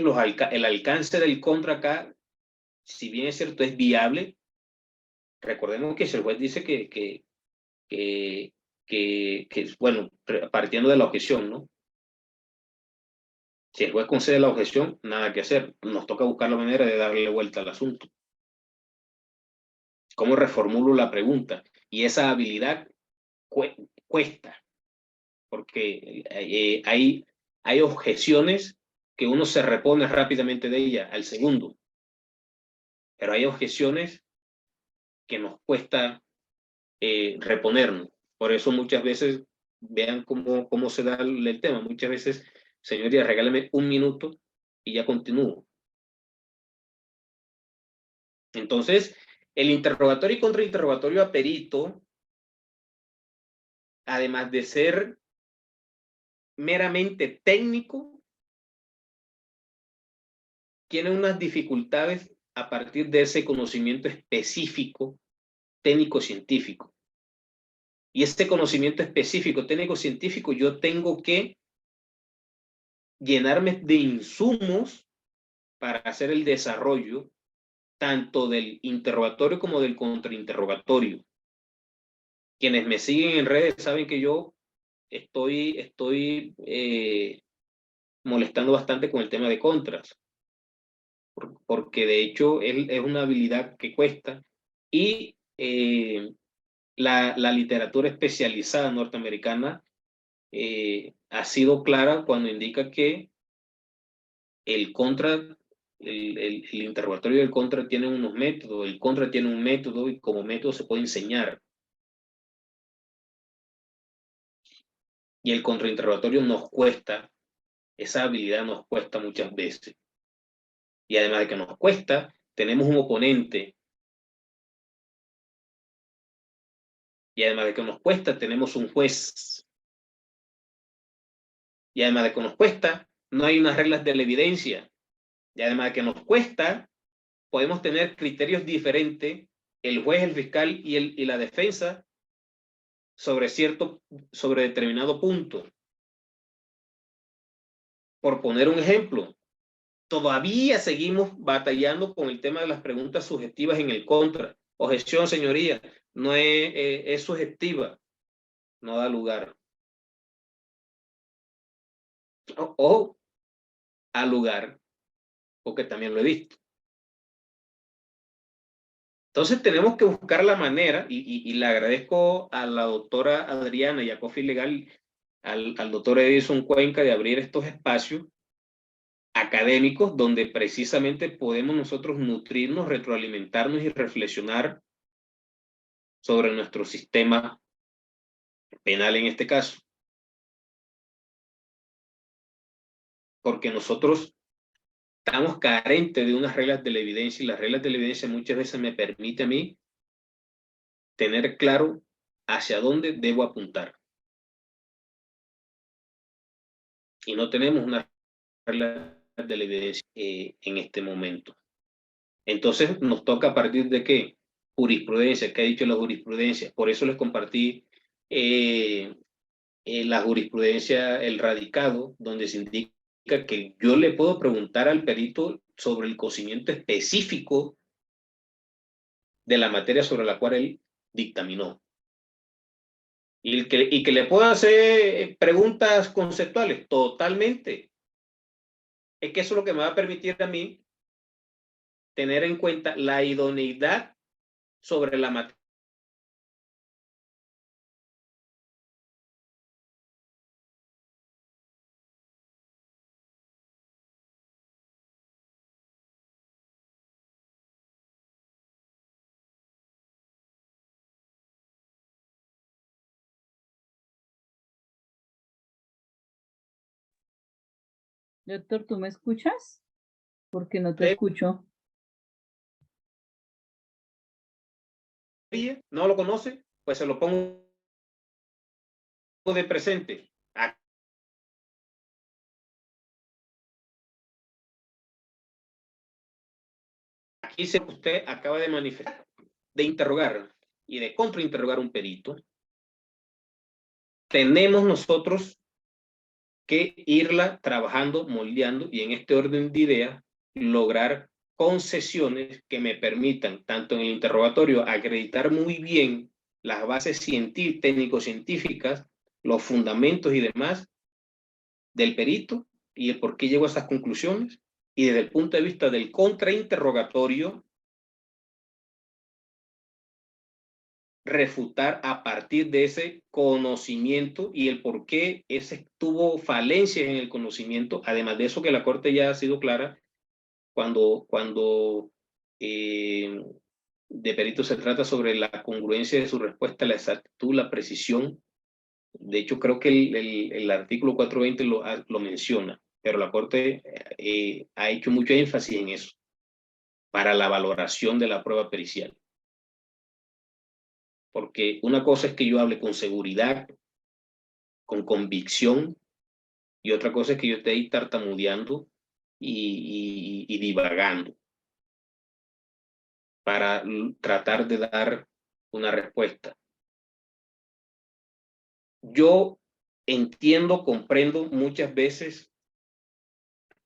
S1: el alcance del contra acá, si bien es cierto, es viable, recordemos que si el juez dice bueno, partiendo de la objeción, ¿no? Si el juez concede la objeción, nada que hacer. Nos toca buscar la manera de darle vuelta al asunto. ¿Cómo reformulo la pregunta? Y esa habilidad cuesta, porque hay objeciones que uno se repone rápidamente de ella al segundo, pero hay objeciones que nos cuesta reponernos. Por eso muchas veces, vean cómo se da el tema, muchas veces, señoría, regálame un minuto y ya continúo. Entonces, el interrogatorio y contrainterrogatorio a perito, además de ser meramente técnico, tiene unas dificultades a partir de ese conocimiento específico técnico-científico. Y este conocimiento específico técnico-científico yo tengo que llenarme de insumos para hacer el desarrollo tanto del interrogatorio como del contrainterrogatorio. Quienes me siguen en redes saben que yo estoy molestando bastante con el tema de contras, porque de hecho es una habilidad que cuesta y la literatura especializada norteamericana ha sido clara cuando indica que el contra, el interrogatorio del contra tiene unos métodos, el contra tiene un método y como método se puede enseñar. Y el contrainterrogatorio nos cuesta, esa habilidad nos cuesta muchas veces. Y además de que nos cuesta, tenemos un oponente. Y además de que nos cuesta, tenemos un juez. Y además de que nos cuesta, no hay unas reglas de la evidencia. Y además de que nos cuesta, podemos tener criterios diferentes, el juez, el fiscal y la defensa sobre determinado punto. Por poner un ejemplo, todavía seguimos batallando con el tema de las preguntas subjetivas en el contra. Objeción, señoría, no es subjetiva, no da lugar. O a lugar, porque también lo he visto. Entonces tenemos que buscar la manera, y le agradezco a la doctora Adriana y a Coffee Legal, al doctor Edison Cuenca, de abrir estos espacios académicos donde precisamente podemos nosotros nutrirnos, retroalimentarnos y reflexionar sobre nuestro sistema penal en este caso. Porque nosotros estamos carentes de unas reglas de la evidencia, y las reglas de la evidencia muchas veces me permiten a mí tener claro hacia dónde debo apuntar. Y no tenemos una regla de la evidencia en este momento. Entonces nos toca a partir de qué? Jurisprudencia, ¿qué ha dicho la jurisprudencia? Por eso les compartí la jurisprudencia, el radicado, donde se indica que yo le puedo preguntar al perito sobre el conocimiento específico de la materia sobre la cual él dictaminó. Y que le pueda hacer preguntas conceptuales, totalmente. Es que eso es lo que me va a permitir a mí tener en cuenta la idoneidad sobre la materia.
S2: Doctor, ¿tú me escuchas? Porque no te escucho.
S1: ¿No lo conoce? Pues se lo pongo de presente. Aquí usted acaba de manifestar, de interrogar y de contrainterrogar un perito. Tenemos nosotros que irla trabajando, moldeando, y en este orden de ideas lograr concesiones que me permitan, tanto en el interrogatorio, acreditar muy bien las bases técnico-científicas, los fundamentos y demás del perito y el por qué llegó a esas conclusiones, y desde el punto de vista del contrainterrogatorio, refutar a partir de ese conocimiento y el por qué ese tuvo falencias en el conocimiento. Además de eso, que la Corte ya ha sido clara cuando de perito se trata sobre la congruencia de su respuesta, la exactitud, la precisión. De hecho, creo que el artículo 420 lo menciona, pero la Corte ha hecho mucho énfasis en eso para la valoración de la prueba pericial. Porque una cosa es que yo hable con seguridad, con convicción, y otra cosa es que yo esté ahí tartamudeando y divagando para tratar de dar una respuesta. Yo entiendo, comprendo muchas veces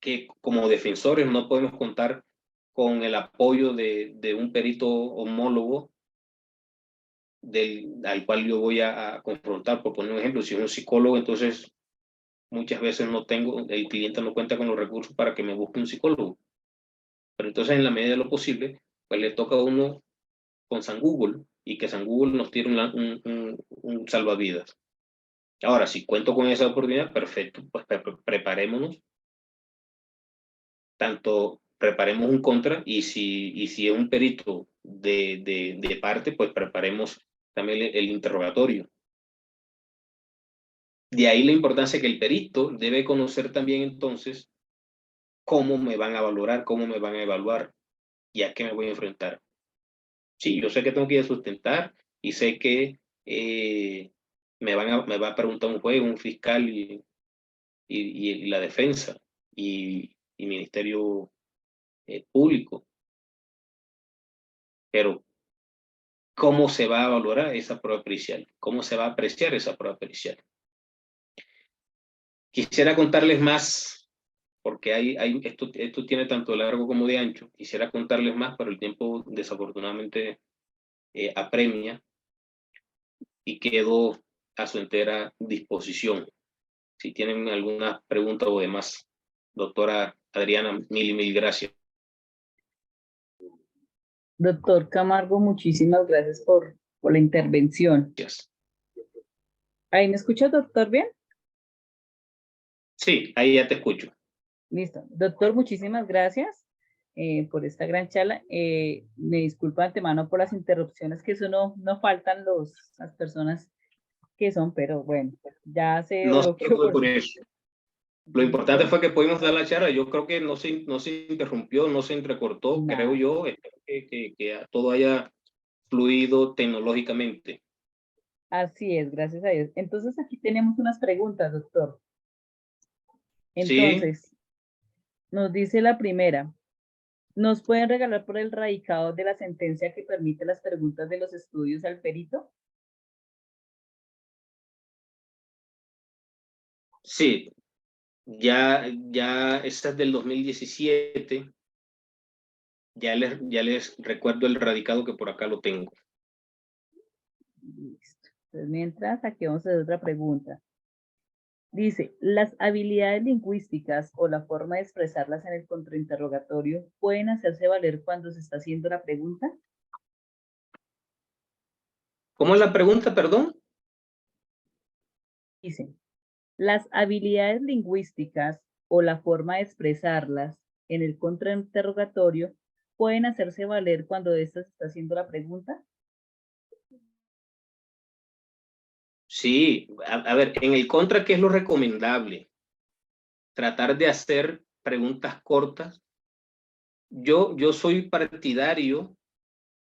S1: que como defensores no podemos contar con el apoyo de un perito homólogo al cual yo voy a confrontar. Por poner un ejemplo, si es un psicólogo, entonces muchas veces el cliente no cuenta con los recursos para que me busque un psicólogo. Pero entonces, en la medida de lo posible, pues le toca a uno con San Google, y que San Google nos tire un salvavidas. Ahora, si cuento con esa oportunidad, perfecto, pues preparémonos. Tanto preparemos un contra, y si es un perito de parte, pues preparemos también el interrogatorio. De ahí la importancia que el perito debe conocer también entonces cómo me van a valorar, cómo me van a evaluar y a qué me voy a enfrentar. Sí, yo sé que tengo que ir a sustentar, y sé que me va a preguntar un juez, un fiscal y la defensa y Ministerio Público. Pero, ¿cómo se va a valorar esa prueba pericial? ¿Cómo se va a apreciar esa prueba pericial? Quisiera contarles más, porque esto tiene tanto de largo como de ancho. Quisiera contarles más, pero el tiempo desafortunadamente apremia, y quedo a su entera disposición. Si tienen alguna pregunta o demás, doctora Adriana, mil y mil gracias.
S2: Doctor Camargo, muchísimas gracias por la intervención.
S1: Gracias.
S2: ¿Ahí me escucha, doctor, bien?
S1: Sí, ahí ya te escucho.
S2: Listo. Doctor, muchísimas gracias por esta gran charla. Me disculpo de antemano por las interrupciones, que eso no faltan las personas que son, pero bueno, ya se
S1: No se
S2: bloqueó
S1: preocupe
S2: por
S1: por
S2: sí.
S1: eso. Lo importante fue que pudimos dar la charla. Yo creo que no se interrumpió, no se entrecortó, creo
S2: Nada.
S1: yo. Espero que todo haya fluido tecnológicamente.
S2: Así es, gracias a Dios. Entonces aquí tenemos unas preguntas, doctor.
S1: Sí,
S2: Entonces, nos dice la primera, ¿nos pueden regalar por el radicado de la sentencia que permite las preguntas de los estudios al perito?
S1: sí. Ya esa es del 2017. Ya les recuerdo el radicado que por acá lo tengo.
S2: Listo. Entonces, mientras, aquí vamos a hacer otra pregunta. Dice, ¿las habilidades lingüísticas o la forma de expresarlas en el contrainterrogatorio pueden hacerse valer cuando se está haciendo la pregunta?
S1: ¿Cómo es la pregunta, perdón?
S2: Dice, ¿las habilidades lingüísticas o la forma de expresarlas en el contrainterrogatorio pueden hacerse valer cuando ésta se está haciendo la pregunta?
S1: Sí, a ver, en el contra, ¿qué es lo recomendable? Tratar de hacer preguntas cortas. Yo soy partidario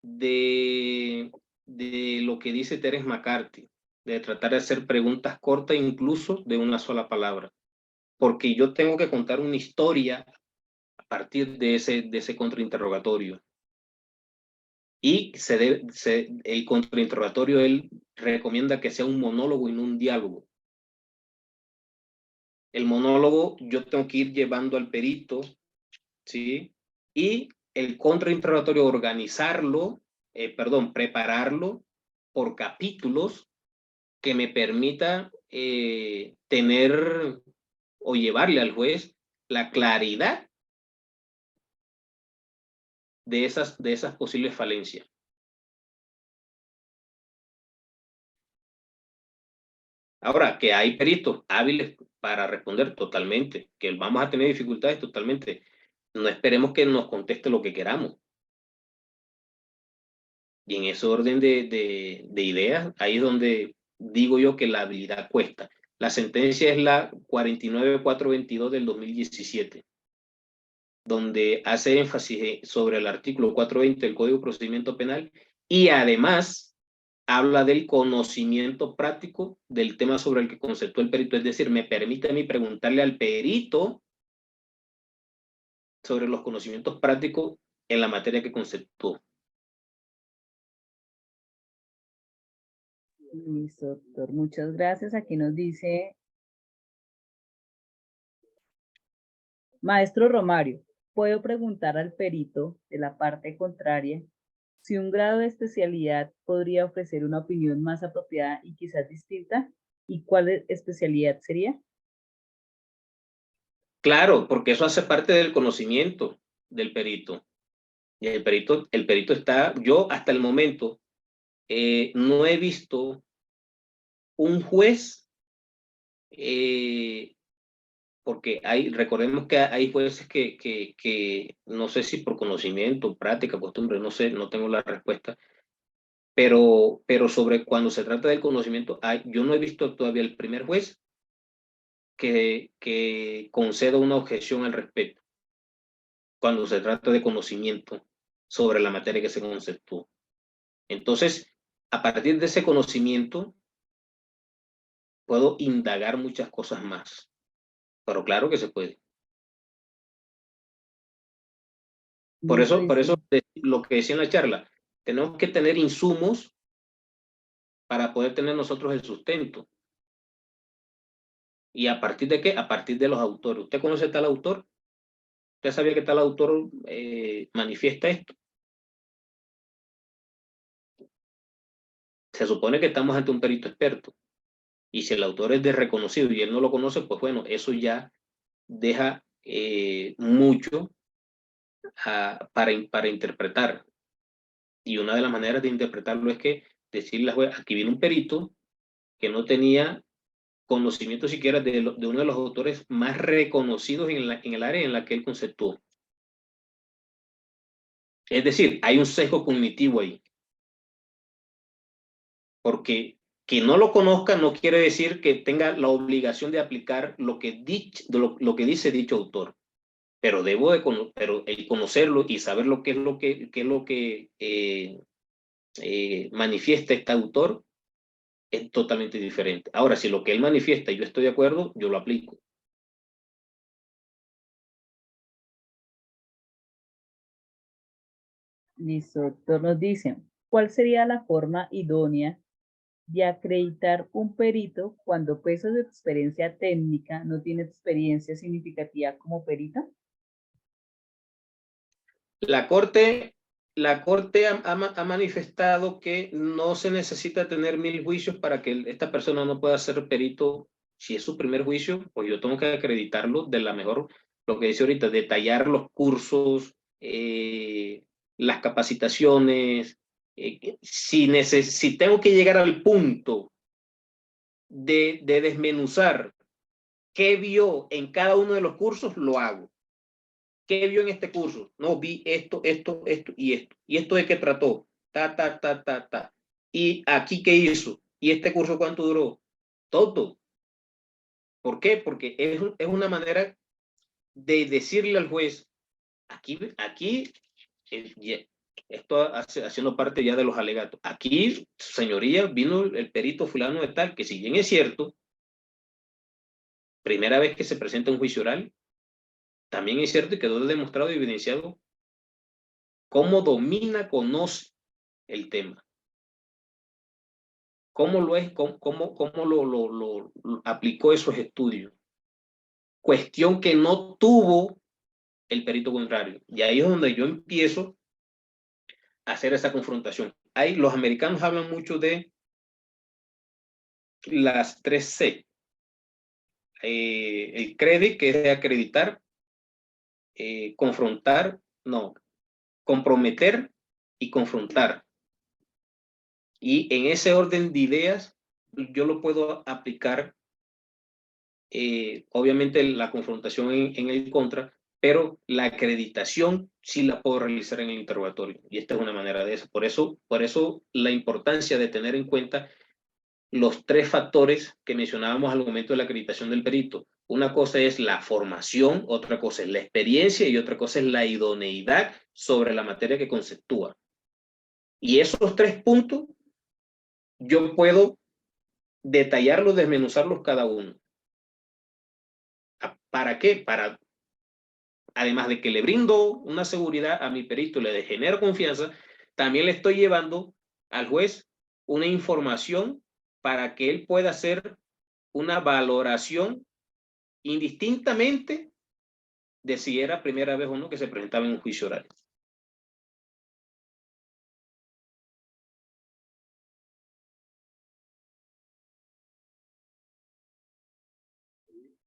S1: de, de lo que dice Terence McCarthy, de tratar de hacer preguntas cortas, incluso de una sola palabra, porque yo tengo que contar una historia a partir de ese contrainterrogatorio. Y el contrainterrogatorio, él recomienda que sea un monólogo y no un diálogo. El monólogo yo tengo que ir llevando al perito, ¿sí? Y el contrainterrogatorio prepararlo por capítulos que me permita tener o llevarle al juez la claridad de esas posibles falencias. Ahora, que hay peritos hábiles para responder totalmente, que vamos a tener dificultades totalmente. No esperemos que nos conteste lo que queramos. Y en ese orden de ideas, ahí es donde digo yo que la habilidad cuesta. La sentencia es la 49422 del 2017, donde hace énfasis sobre el artículo 420 del Código de Procedimiento Penal y además habla del conocimiento práctico del tema sobre el que conceptó el perito. Es decir, me permite a mí preguntarle al perito sobre los conocimientos prácticos en la materia que conceptó.
S2: Listo, doctor. Muchas gracias. Aquí nos dice, maestro Romario, ¿puedo preguntar al perito de la parte contraria si un grado de especialidad podría ofrecer una opinión más apropiada y quizás distinta? ¿Y cuál especialidad sería?
S1: Claro, porque eso hace parte del conocimiento del perito. Y el perito está, yo hasta el momento no he visto un juez, porque recordemos que hay jueces que no sé si por conocimiento, práctica, costumbre, no sé, no tengo la respuesta, pero sobre cuando se trata del conocimiento, yo no he visto todavía el primer juez que conceda una objeción al respecto, cuando se trata de conocimiento sobre la materia que se conceptúa. Entonces, a partir de ese conocimiento, puedo indagar muchas cosas más, pero claro que se puede. Por eso, por
S2: Listo.
S1: eso lo que decía en la charla, tenemos que tener insumos para poder tener nosotros el sustento. ¿Y a partir de qué? A partir de los autores. ¿Usted conoce tal autor? ¿Usted sabía que tal autor manifiesta esto? Se supone que estamos ante un perito experto. Y si el autor es desreconocido y él no lo conoce, pues bueno, eso ya deja mucho para interpretar. Y una de las maneras de interpretarlo es que decirle a la juez, aquí viene un perito que no tenía conocimiento siquiera de uno de los autores más reconocidos en el área en la que él conceptuó. Es decir, hay un sesgo cognitivo ahí. Porque que no lo conozca no quiere decir que tenga la obligación de aplicar lo que dice dicho autor. Pero pero el conocerlo y saber lo que es lo que manifiesta este autor es totalmente diferente. Ahora, si lo que él manifiesta y yo estoy de acuerdo, yo lo aplico.
S2: Listo, doctor, nos dice, ¿cuál sería la forma idónea de acreditar un perito cuando pese a su experiencia técnica no tiene experiencia significativa como perita?
S1: La Corte ha manifestado que no se necesita tener 1000 juicios para que esta persona no pueda ser perito. Si es su primer juicio, pues yo tengo que acreditarlo de la mejor, lo que dice ahorita, detallar los cursos, las capacitaciones. Si tengo que llegar al punto de desmenuzar qué vio en cada uno de los cursos, lo hago. ¿Qué vio en este curso? No, vi esto, esto, esto y esto. ¿Y esto de qué trató? Ta. ¿Y aquí qué hizo? ¿Y este curso cuánto duró? Todo. ¿Por qué? Porque es una manera de decirle al juez, aquí esto haciendo parte ya de los alegatos. Aquí, señoría, vino el perito fulano de tal, que si bien es cierto, primera vez que se presenta un juicio oral, también es cierto y quedó demostrado y evidenciado cómo domina, conoce el tema. ¿Cómo lo aplicó esos estudios? Cuestión que no tuvo el perito contrario. Y ahí es donde yo empiezo a hacer esa confrontación. Ahí los americanos hablan mucho de las 3C. El credit, que es de acreditar, confrontar, no, comprometer y confrontar. Y en ese orden de ideas, yo lo puedo aplicar, obviamente la confrontación en el contra, pero la acreditación sí la puedo realizar en el interrogatorio. Y esta es una manera de eso. Por eso la importancia de tener en cuenta los 3 factores que mencionábamos al momento de la acreditación del perito. Una cosa es la formación, otra cosa es la experiencia y otra cosa es la idoneidad sobre la materia que conceptúa. Y esos 3 puntos yo puedo detallarlos, desmenuzarlos cada uno. ¿Para qué? Para, además de que le brindo una seguridad a mi perito, le genero confianza, también le estoy llevando al juez una información para que él pueda hacer una valoración indistintamente de si era primera vez o no que se presentaba en un juicio oral.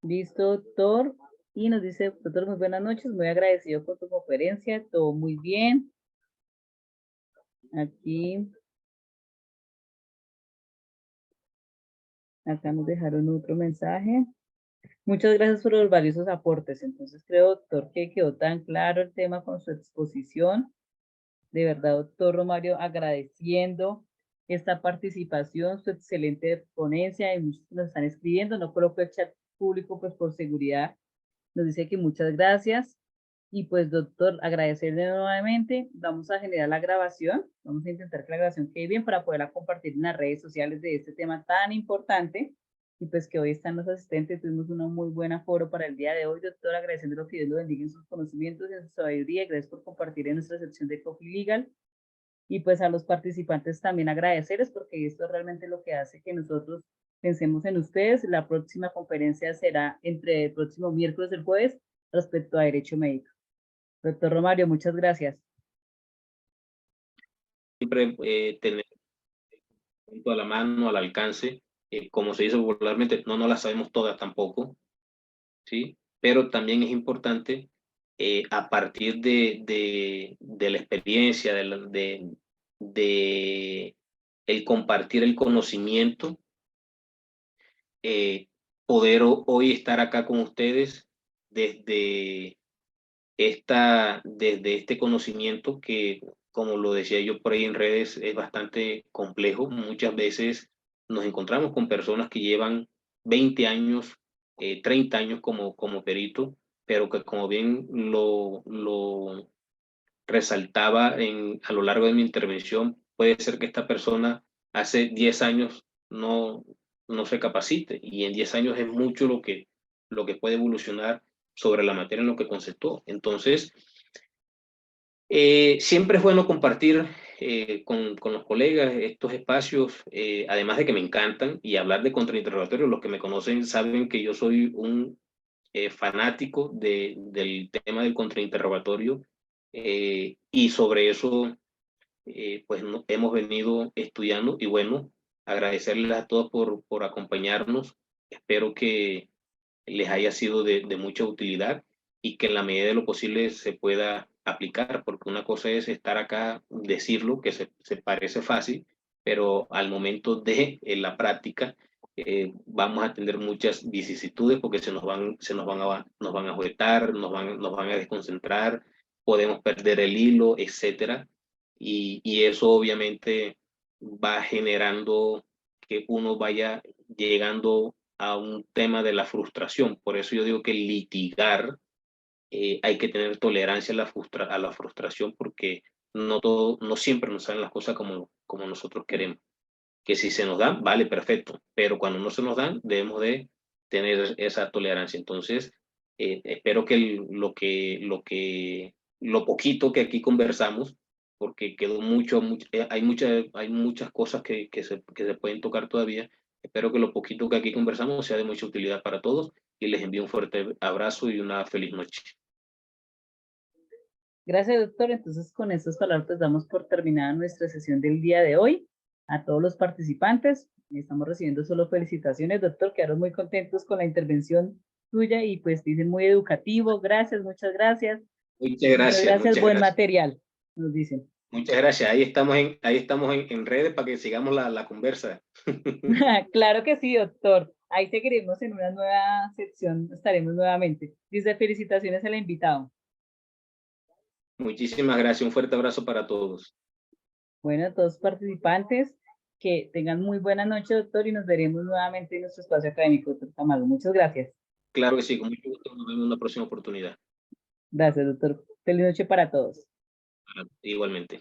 S2: Listo, doctor. Y nos dice, doctor, muy buenas noches, muy agradecido por tu conferencia, todo muy bien. Aquí, acá nos dejaron otro mensaje. Muchas gracias por los valiosos aportes. Entonces creo, doctor, que quedó tan claro el tema con su exposición. De verdad, doctor Romario, agradeciendo esta participación, su excelente ponencia, y muchos nos están escribiendo, no coloco el chat público pues por seguridad. Nos dice que muchas gracias. Y pues, doctor, agradecerle nuevamente. Vamos a generar la grabación. Vamos a intentar que la grabación quede bien para poderla compartir en las redes sociales de este tema tan importante. Y pues que hoy están los asistentes. Tuvimos una muy buena foro para el día de hoy, doctor, agradeciendo que Dios lo bendiga en sus conocimientos y en su sabiduría. Gracias por compartir en nuestra sección de Coffee Legal. Y pues a los participantes también agradecerles porque esto es realmente lo que hace que nosotros pensemos en ustedes. La próxima conferencia será entre el próximo miércoles y el jueves respecto a derecho médico. Doctor Romario, muchas gracias.
S1: Siempre tener a la mano, al alcance, como se dice popularmente, no las sabemos todas tampoco, ¿sí? Pero también es importante a partir de la experiencia, de el compartir el conocimiento, poder hoy estar acá con ustedes desde desde este conocimiento que, como lo decía yo por ahí en redes, es bastante complejo. Muchas veces nos encontramos con personas que llevan 20 años, 30 años como perito, pero que, como bien lo resaltaba a lo largo de mi intervención, puede ser que esta persona hace 10 años no se capacite, y en 10 años es mucho lo que puede evolucionar sobre la materia en lo que conceptó. Entonces, siempre es bueno compartir con los colegas estos espacios, además de que me encantan, y hablar de contrainterrogatorio. Los que me conocen saben que yo soy un fanático del tema del contrainterrogatorio, y sobre eso pues hemos venido estudiando. Y bueno, agradecerles a todos por acompañarnos. Espero que les haya sido de mucha utilidad, y que en la medida de lo posible se pueda aplicar, porque una cosa es estar acá, decirlo, que se parece fácil, pero al momento de la práctica vamos a tener muchas vicisitudes, porque nos van a agotar, nos van a desconcentrar, podemos perder el hilo, etcétera, y eso obviamente va generando que uno vaya llegando a un tema de la frustración. Por eso yo digo que litigar, hay que tener tolerancia a la frustración, porque no siempre nos salen las cosas como nosotros queremos. Que si se nos dan, vale, perfecto, pero cuando no se nos dan, debemos de tener esa tolerancia. Entonces, espero que lo poquito que aquí conversamos, porque quedó hay muchas cosas que se pueden tocar todavía. Espero que lo poquito que aquí conversamos sea de mucha utilidad para todos, y les envío un fuerte abrazo y una feliz noche.
S2: Gracias, doctor. Entonces, con estas palabras pues, damos por terminada nuestra sesión del día de hoy. A todos los participantes, estamos recibiendo solo felicitaciones, doctor. Quedaron muy contentos con la intervención suya y pues dicen muy educativo. Gracias, muchas gracias.
S1: Muchas gracias, muchas
S2: Buen
S1: gracias.
S2: material, nos dicen.
S1: Muchas gracias. Ahí estamos en redes para que sigamos la conversa.
S2: Claro que sí, doctor. Ahí seguiremos en una nueva sección, estaremos nuevamente. Dice felicitaciones al invitado.
S1: Muchísimas gracias. Un fuerte abrazo para todos.
S2: Bueno, a todos los participantes, que tengan muy buena noche, doctor, y nos veremos nuevamente en nuestro espacio académico, doctor Camargo. Muchas gracias.
S1: Claro que sí, con mucho gusto. Nos vemos en una próxima oportunidad.
S2: Gracias, doctor. Feliz noche para todos.
S1: Igualmente.